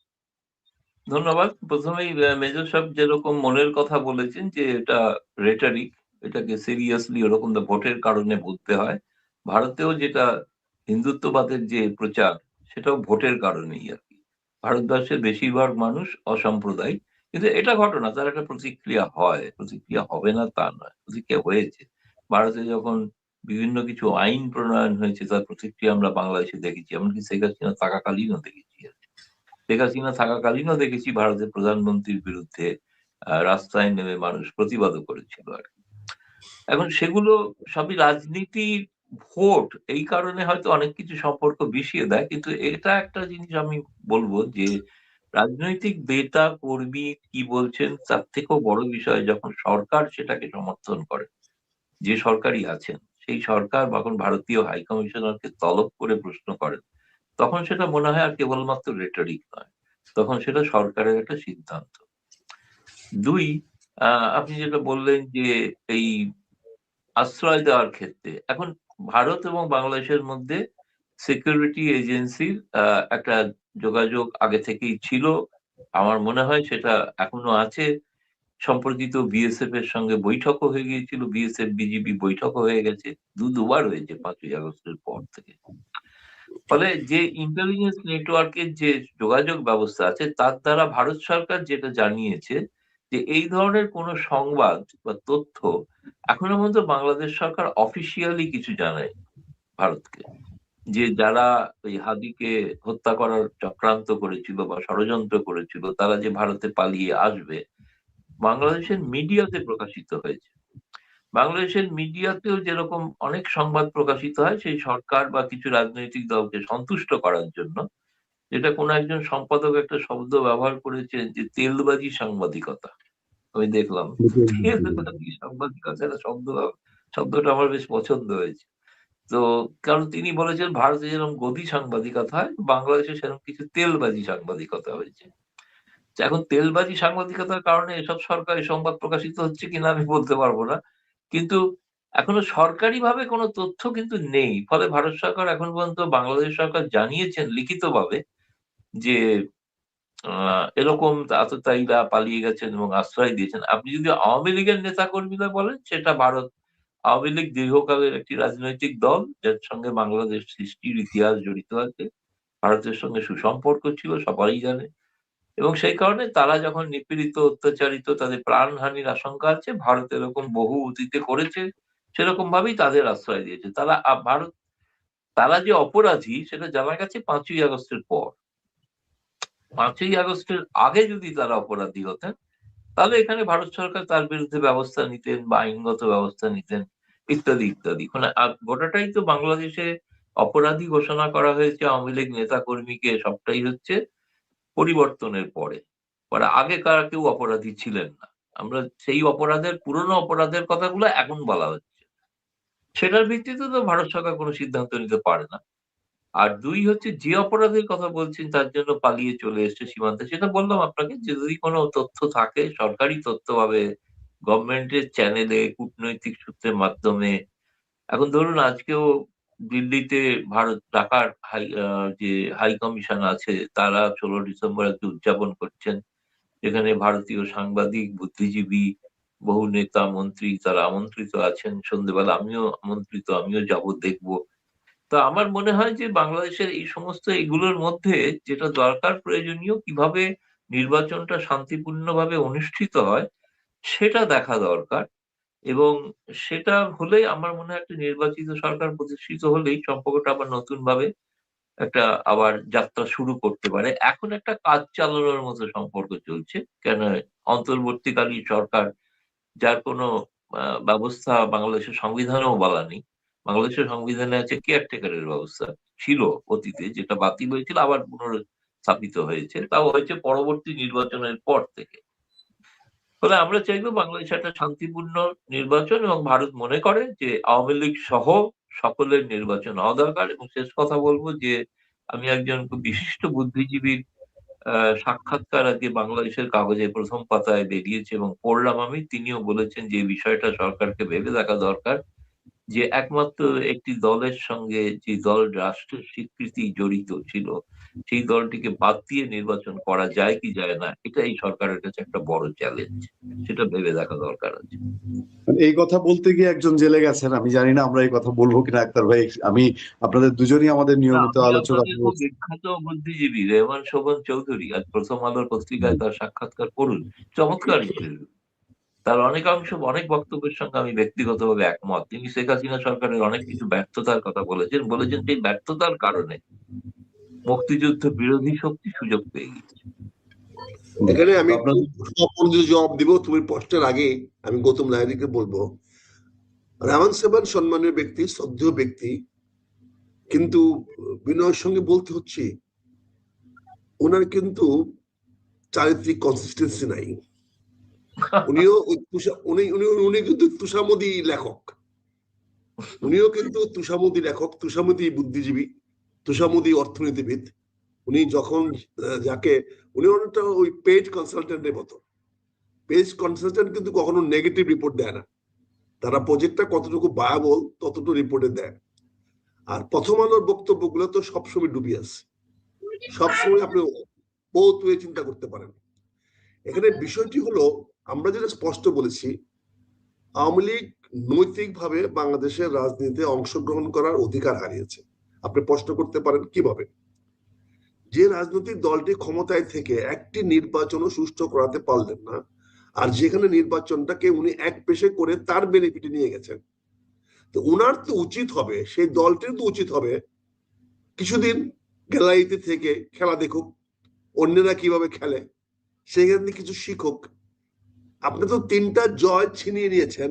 [SPEAKER 3] ধন্যবাদ। প্রথমেই মেজর সাহেব যেরকম মনের কথা বলেছেন যে এটা রেটারিক, এটাকে সিরিয়াসলি ওরকম ভোটের কারণে বলতে হয়। ভারতেও যেটা হিন্দুত্ববাদের যে প্রচার, সেটাও ভোটের কারণেই আর কি। ভারতবর্ষের বেশিরভাগ মানুষ অসাম্প্রদায়িক, কিন্তু এটা ঘটনা, তার একটা প্রতিক্রিয়া হয়, প্রতিক্রিয়া হবে না তা নয়, প্রতিক্রিয়া হয়েছে। ভারতে যখন বিভিন্ন কিছু আইন প্রণয়ন হয়েছে, তার প্রতিক্রিয়া আমরা বাংলাদেশে দেখেছি, এমনকি শেখ হাসিনা থাকাকালীনও দেখেছি। শেখ হাসিনা থাকাকালীনও দেখেছি ভারতের প্রধানমন্ত্রীর বিরুদ্ধে রাস্তায় নেমে মানুষ প্রতিবাদও করেছিল আর কি। এখন সেগুলো সবই রাজনীতির ভোট এই কারণে হয়তো অনেক কিছু সম্পর্ক বিষিয়ে দেয়, কিন্তু এটা একটা জিনিস আমি বলবো যে রাজনৈতিক নেতা কর্মী কি বলছেন তার থেকেও বড় বিষয় যখন সরকার সেটাকে সমর্থন করে, যে সরকারই আছেন সেই সরকার যখন ভারতীয় হাই কমিশনারকে তলব করে প্রশ্ন করেন, তখন সেটা মনে হয় আর কেবলমাত্র রেটরিক নয়, তখন সেটা সরকারের একটা সিদ্ধান্ত। দুই, আপনি যেটা বললেন যে এই আশ্রয় দেওয়ার ক্ষেত্রে এখন ভারত এবং বাংলাদেশের মধ্যে সিকিউরিটি এজেন্সির একটা যোগাযোগ আগে থেকেই ছিল, আমার মনে হয় সেটা এখনো আছে। সম্প্রতি তো বিএসএফ এর সঙ্গে বৈঠকও হয়ে গিয়েছিল, বিএসএফ বিজিবি বৈঠকও হয়ে গেছে, দুবার হয়েছে 5ই আগস্টের পর থেকে। ফলে যে ইন্টেলিজেন্স নেটওয়ার্কের যে যোগাযোগ ব্যবস্থা আছে তার দ্বারা ভারত সরকার যেটা জানিয়েছে যে এই ধরনের কোনো সংবাদ বা তথ্য এখনো পর্যন্ত বাংলাদেশ সরকার অফিসিয়ালি কিছু জানায় ভারতকে, যে যারা ওই হাদিকে হত্যা করার চক্রান্ত করেছিল বা ষড়যন্ত্র করেছিল তারা যে ভারতে পালিয়ে আসবে, বাংলাদেশের মিডিয়াতে প্রকাশিত হয়েছে। বাংলাদেশের মিডিয়াতেও যেরকম অনেক সংবাদ প্রকাশিত হয় সেই সরকার বা কিছু রাজনৈতিক দলকে সন্তুষ্ট করার জন্য, যেটা কোনো একজন সম্পাদক একটা শব্দ ব্যবহার করেছেন যে তেলবাজি সাংবাদিকতা, আমি দেখলাম তেলবাজি সাংবাদিকতা একটা শব্দটা আমার বেশ পছন্দ হয়েছে। তো কারণ তিনি বলেছেন ভারতে যেরকম গদি সাংবাদিকতা হয় বাংলাদেশে সেরকম কিছু তেলবাজি সাংবাদিকতা হয়েছে। এখন তেলবাজি সাংবাদিকতার কারণে এসব সরকারি সংবাদ প্রকাশিত হচ্ছে কিনা আমি বলতে পারবো না, কিন্তু এখনো সরকারি ভাবে কোনো তথ্য কিন্তু নেই। ফলে ভারত সরকার এখন পর্যন্ত বাংলাদেশ সরকার জানিয়েছেন লিখিতভাবে যে এরকম আততায়ীরা পালিয়ে গেছেন এবং আশ্রয় দিয়েছেন। আপনি যদি আওয়ামী লীগের নেতা কর্মীরা বলেন সেটা ভারত, আওয়ামী লীগ দীর্ঘকালের একটি রাজনৈতিক দল যার সঙ্গে বাংলাদেশ সৃষ্টির ইতিহাস জড়িত আছে, ভারতের সঙ্গে সুসম্পর্ক ছিল সবাই জানে, এবং সেই কারণে তারা যখন নিপীড়িত অত্যাচারিত তাদের প্রাণহানির আশঙ্কা আছে, ভারত এরকম বহু অতীতে করেছে, সেরকম ভাবেই তাদের আশ্রয় দিয়েছে। তারা যে অপরাধী সেটা জানা গেছে 5ই আগস্টের পর। 5ই আগস্টের আগে যদি তারা অপরাধী হতেন তাহলে এখানে ভারত সরকার তার বিরুদ্ধে ব্যবস্থা নিতেন বা আইনগত ব্যবস্থা নিতেন ইত্যাদি ইত্যাদি। মানে গোটাটাই তো বাংলাদেশে অপরাধী ঘোষণা করা হয়েছে আওয়ামী লীগ নেতা কর্মীকে, সবটাই হচ্ছে পরিবর্তনের পরে। আগেকার কেউ অপরাধী ছিলেন না, আমরা সেই অপরাধের পুরনো অপরাধের কথাগুলো এখন বলা হচ্ছে, সেটার ভিত্তিতে তো ভারত সরকার কোনো সিদ্ধান্ত নিতে পারে না। আর দুই হচ্ছে যে অপরাধের কথা বলছেন তার জন্য পালিয়ে চলে এসছে সীমান্তে, সেটা বললাম আপনাকে যে যদি কোনো তথ্য থাকে সরকারি তথ্য পাবে গভর্নমেন্টের চ্যানেলে কূটনৈতিক সূত্রের মাধ্যমে। এখন ধরুন আজকেও দিল্লিতে ভারত ঢাকার যে হাই কমিশন আছে তারা 16 ডিসেম্বর একটি উদযাপন করছেন, যেখানে ভারতীয় সাংবাদিক বুদ্ধিজীবী বহু নেতা মন্ত্রী তারা আমন্ত্রিত আছেন। সন্ধ্যেবেলা আমিও আমন্ত্রিত, আমিও যাব, দেখবো। তো আমার মনে হয় যে বাংলাদেশের এই সমস্ত এগুলোর মধ্যে যেটা দরকার প্রয়োজনীয় কিভাবে নির্বাচনটা শান্তিপূর্ণভাবে অনুষ্ঠিত হয় সেটা দেখা দরকার, এবং সেটা হলেই আমার মনে হয় একটা নির্বাচিত সরকার প্রতিষ্ঠিত হলেই সম্পর্কটা আবার নতুন ভাবে একটা আবার যাত্রা শুরু করতে পারে। এখন একটা কাজ চালানোর মতো সম্পর্ক চলছে, কেন অন্তর্বর্তীকালীন সরকার যার কোনো ব্যবস্থা বাংলাদেশের সংবিধানেও বলা নেই। বাংলাদেশের সংবিধানে আছে কেয়ারটেকারের ব্যবস্থা, ছিল অতীতে, যেটা বাতিল হয়েছিল আবার পুনর্স্থাপিত হয়েছে, তাও হয়েছে পরবর্তী নির্বাচনের পর থেকে। ফলে আমরা চাইবো বাংলাদেশে একটা শান্তিপূর্ণ নির্বাচন, এবং ভারত মনে করে যে আওয়ামী লীগ সহ সকলের নির্বাচন হওয়া দরকার। এবং শেষ কথা বলবো যে আমি একজন খুব বিশিষ্ট বুদ্ধিজীবীর সাক্ষাৎকার আজকে বাংলাদেশের কাগজে প্রথম পাতায় বেরিয়েছে এবং পড়লাম আমি, তিনিও বলেছেন যে এই বিষয়টা সরকারকে ভেবে দেখা দরকার, যে একমাত্র একটি দলের সঙ্গে যে দল রাষ্ট্রের স্বীকৃতি জড়িত ছিল সেই দলটিকে বাদ দিয়ে নির্বাচন করা যায় কি যায় না, এটা এই সরকারের কাছে একটা বড় চ্যালেঞ্জ, সেটা ভেবে দেখা দরকার আছে।
[SPEAKER 1] এই কথা বলতে গিয়ে একজন জেলে গেছেন, আমি জানি না আমরা এই কথা বলবো কিনা আক্তার ভাই। আমি আপনাদের দুজনই আমাদের নিয়মিত আলোচক।
[SPEAKER 3] খুব বিখ্যাত বুদ্ধিজীবী রেহমান শোভন চৌধুরী, আজ প্রথম আলোর পত্রিকায় তার সাক্ষাৎকার পড়ুন, চমৎকার ইন্টারভিউ। তার অনেকাংশ অনেক বক্তব্যের সঙ্গে আমি ব্যক্তিগতভাবে একমত। তিনি শেখ হাসিনা সরকারের অনেক কিছু ব্যর্থতার কথা বলেছেন, সেই ব্যর্থতার কারণে মুক্তিযুদ্ধ বিরোধী শক্তি সুযোগ পেয়ে গিয়েছে।
[SPEAKER 2] এখানে আমি জবাব দিব, তুমি প্রশ্নের আগে আমি গৌতম লাহিড়ীকে বলবো, রহমান সাহেব সম্মানীয় ব্যক্তি, শ্রদ্ধেয় ব্যক্তি, কিন্তু বিনয়ের সঙ্গে বলতে হচ্ছে ওনার কিন্তু চারিত্রিক কনসিস্টেন্সি নাই। উনিও উনি কিন্তু তুষামোদী লেখক, উনিও কিন্তু তুষামোদী লেখক, তুষামোদী বুদ্ধিজীবী, তুষামোদী অর্থনীতিবিদ। উনি যখন যাকে উনি অনেকটা ওই পেজ কনসালটেন্টের মতো। পেজ কনসালটেন্ট কিন্তু কখনো নেগেটিভ রিপোর্ট দেয় না, তারা প্রজেক্টটা কতটুকু ভায়াবল ততটুকু রিপোর্টে দেয়। আর প্রথম আলোর বক্তব্যগুলো তো সবসময় ডুবিয়ে আছে, সবসময় আপনি বহুত ওয়ে চিন্তা করতে পারেন। এখানে বিষয়টি হলো, আমরা যেটা স্পষ্ট বলেছি, আওয়ামী লীগ নৈতিকভাবে বাংলাদেশের রাজনীতিতে অংশগ্রহণ করার অধিকার হারিয়েছে। আপনি প্রশ্ন করতে পারেন কিভাবে? যে রাজনৈতিক দলটি ক্ষমতায় থেকে একটি নির্বাচনও সুষ্ঠু করাতে পারলেন না, আর যেখানে নির্বাচনটাকে উনি এক পেশে করে তার বেনিফিটে নিয়ে গেছেন, তো উনার তো উচিত হবে, সেই দলটির তো উচিত হবে কিছুদিন গ্যালারিতে থেকে খেলা দেখুক, অন্যরা কিভাবে খেলে সেখান থেকে কিছু শিখুক। আপনি তো 3টা জয় ছিনিয়ে নিয়েছেন,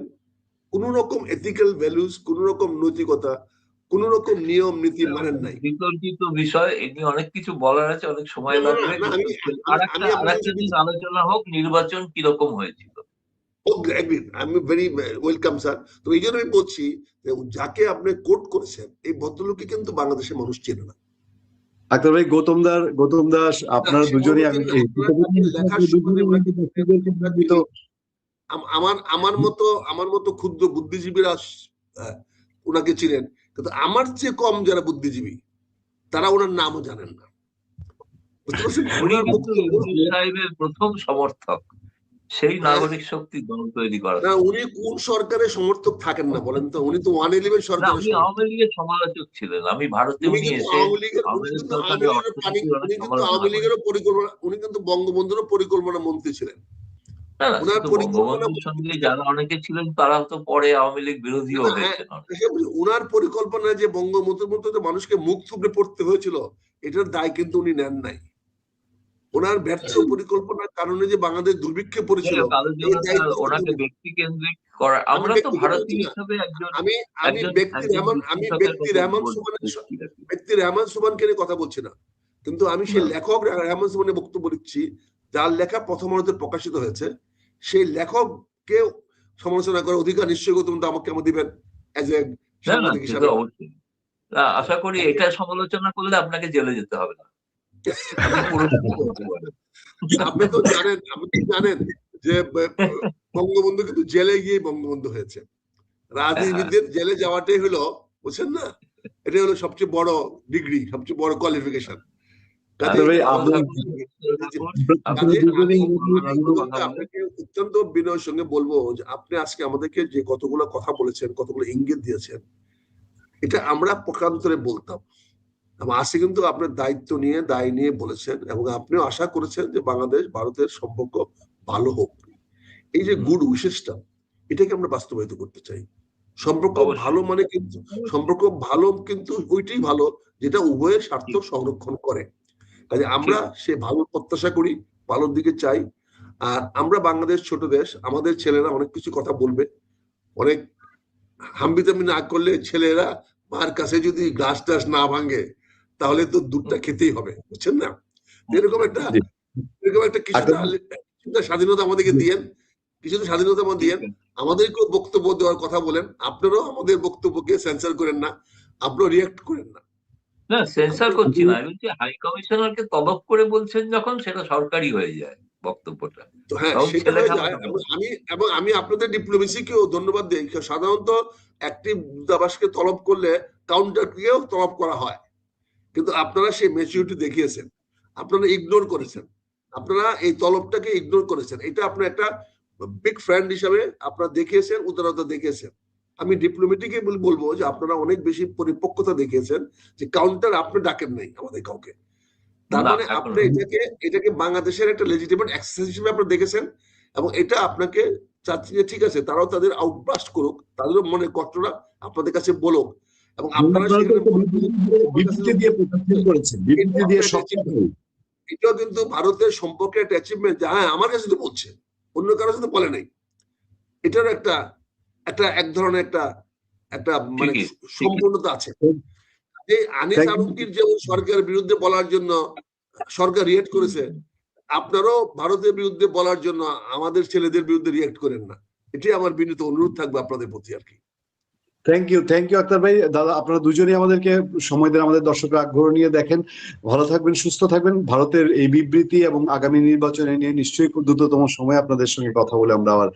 [SPEAKER 2] কোন রকম এথিক্যাল ভ্যালুস, কোন রকম নৈতিকতা, কোন রকম নিয়ম নীতি মানেন নাই।
[SPEAKER 3] বিতর্কিত বিষয়, এটি অনেক কিছু বলার আছে, অনেক সময় লাগবে। আরেকটা দিন আলোচনা হোক, নির্বাচন কিরকম হয়েছিল।
[SPEAKER 2] আমি ভেরি ওয়েলকাম স্যার। তো এই জন্য আমি বলছি যাকে আপনি কোট করেছেন এই ভদ্রলোককে কিন্তু বাংলাদেশের মানুষ চেনে না।
[SPEAKER 1] আক্তার ভাই, গৌতম দাস আপনারা দুজনেই
[SPEAKER 2] আমার মতো ক্ষুদ্র বুদ্ধিজীবীরা ওনাকে চিনেন, কিন্তু আমার চেয়ে কম যারা বুদ্ধিজীবী তারা ওনার নামও জানেন না।
[SPEAKER 3] সাহেবের প্রথম সমর্থক, সেই নাগরিক শক্তি দল তৈরি করা।
[SPEAKER 2] উনি কোন সরকারের সমর্থক থাকেন না বলেন তো? উনি তো 111 সরকারের
[SPEAKER 3] সমর্থক। আওয়ামী লীগের সমালোচক ছিলেন। আমি ভারতে উনি
[SPEAKER 2] লীগেরও পরিকল্পনা, উনি কিন্তু বঙ্গবন্ধুরও পরিকল্পনা মন্ত্রী ছিলেন।
[SPEAKER 3] বঙ্গবন্ধুর সঙ্গে যারা অনেকে ছিলেন তারা তো পরে আওয়ামী লীগ বিরোধীও হয়েছেন।
[SPEAKER 2] উনার পরিকল্পনা যে বঙ্গবন্ধুর মতো মানুষকে মুখ থুবড়ে পড়তে হয়েছিল, এটার দায় কিন্তু উনি নেন নাই। ওনার ব্যর্থ পরিকল্পনার কারণে যে বাংলাদেশ দুর্ভিক্ষে পড়েছিল,
[SPEAKER 3] ওনাকে ব্যক্তি কেন্দ্রিক করা। আমরা তো ভারতীয় হিসেবে
[SPEAKER 2] আমি ব্যক্তি রহমান সুবহানকে নিয়ে কথা বলছি না, কিন্তু আমি সেই লেখক রহমান সুবহানের বক্তব্য দিচ্ছি, যার লেখা প্রথম আলোতে প্রকাশিত হয়েছে। সেই লেখককে সমালোচনা করার অধিকার নিশ্চয়ই গৌতম আমাকে দিবেন এজ এ সাংবাদিক হিসাবে।
[SPEAKER 3] আশা করি এটা সমালোচনা করলে আপনাকে জেলে যেতে হবে না।
[SPEAKER 2] আপনি তো জানেন যে বঙ্গবন্ধু কিন্তু জেলে গিয়ে বঙ্গবন্ধু হয়েছে। রাজনীতিবিদদের জেলে যাওয়াটাই হলো, বুঝছেন না, এটা হলো সবচেয়ে বড় ডিগ্রি, সবচেয়ে বড় কোয়ালিফিকেশন। আপনাকে অত্যন্ত বিনয়ের সঙ্গে বলবো যে আপনি আজকে আমাদেরকে যে কতগুলো কথা বলেছেন, কতগুলো ইঙ্গিত দিয়েছেন, এটা আমরা প্রকান্তরে বলতাম। আজকে কিন্তু আপনার দায় নিয়ে বলেছেন, এবং আপনিও আশা করেছেন যে বাংলাদেশ ভারতের সম্পর্ক ভালো হোক। এই যে গুড উইশেসটা, এটাকে আমরা বাস্তবায়িত করতে চাই। সম্পর্ক ভালো মানে কিন্তু ওইটাই ভালো যেটা উভয়ের স্বার্থ সংরক্ষণ করে। কাজে আমরা সে ভালো প্রত্যাশা করি, ভালোর দিকে চাই। আর আমরা বাংলাদেশ ছোট দেশ, আমাদের ছেলেরা অনেক কিছু কথা বলবে, অনেক হাম্বিতামি না করলে ছেলেরা মার কাছে যদি গ্লাস টাস না ভাঙে তাহলে তো দুধটা খেতেই হবে, বুঝছেন না? এরকম একটা কিছুটা স্বাধীনতা আমাদেরকে দিয়েন, কিছুটা স্বাধীনতা আমাদের দিয়েন, আমাদেরকেও বক্তব্য দেওয়ার কথা বলেন। আপনারাও আমাদের বক্তব্যকে সেন্সর করেন না, আপনারা রিয়েক্ট করেন না।
[SPEAKER 3] না, সেন্সর করছি না, আমি বলছি হাই কমিশনারকে তলব করে বলছেন যখন, সেটা সরকারি হয়ে যায় বক্তব্যটা।
[SPEAKER 2] হ্যাঁ, সেটা হয়ে যায়। আমি আপনাদের ডিপ্লোমেসিকেও ধন্যবাদ দিই। সাধারণত একটি দূতাবাসকে তলব করলে কাউন্টারকেও তলব করা হয়, কিন্তু আপনারা সেই ম্যাচুরিটি দেখিয়েছেন, আপনারা ইগনোর করেছেন, আপনারা এই তলবটাকে ইগনোর করেছেন। এটা আপনার একটা বিগ ফ্রেন্ড হিসাবে আপনারা দেখিয়েছেন, উদারতা দেখিয়েছেন। আমি ডিপ্লোমেটিকে বলবো যে আপনারা অনেক বেশি পরিপক্কতা দেখিয়েছেন, যে কাউন্টার আপনি ডাকেন নাই আমাদের কাউকে। তার মানে আপনি এটাকে বাংলাদেশের একটা লেজিটিমেট এক্সারসাইজ হিসেবে আপনারা দেখেছেন, এবং এটা আপনাকে চাচ্ছি যে ঠিক আছে, তারাও তাদের আউটবাস্ট করুক, তাদেরও মনে কষ্টটা আপনাদের কাছে বলুক, এবং আপনারা এটাও কিন্তু ভারতের সম্পর্কে একটা অ্যাচিভমেন্ট, হ্যাঁ আমার কাছে তো বলছে, অন্য কারোর সাথে বলে নাই। এটার একটা এক ধরনের একটা মানে সম্পূর্ণতা আছে। যে আনিস আলমগীর যেমন সরকারের বিরুদ্ধে বলার জন্য সরকার রিয়েক্ট করেছে, আপনারাও ভারতের বিরুদ্ধে বলার জন্য আমাদের ছেলেদের বিরুদ্ধে রিয়েক্ট করেন না। এটাই আমার বিনীত অনুরোধ থাকবে আপনাদের প্রতি আর কি।
[SPEAKER 1] থ্যাংক ইউ আক্তার ভাই। দাদা, আপনারা দুজনেই আমাদেরকে সময় দেন, আমাদের দর্শকরা আগ্রহ নিয়ে দেখেন। ভালো থাকবেন, সুস্থ থাকবেন। ভারতের এই বিবৃতি এবং আগামী নির্বাচনে নিয়ে নিশ্চয়ই দ্রুততম সময়ে আপনাদের সঙ্গে কথা বলে আমরা আবার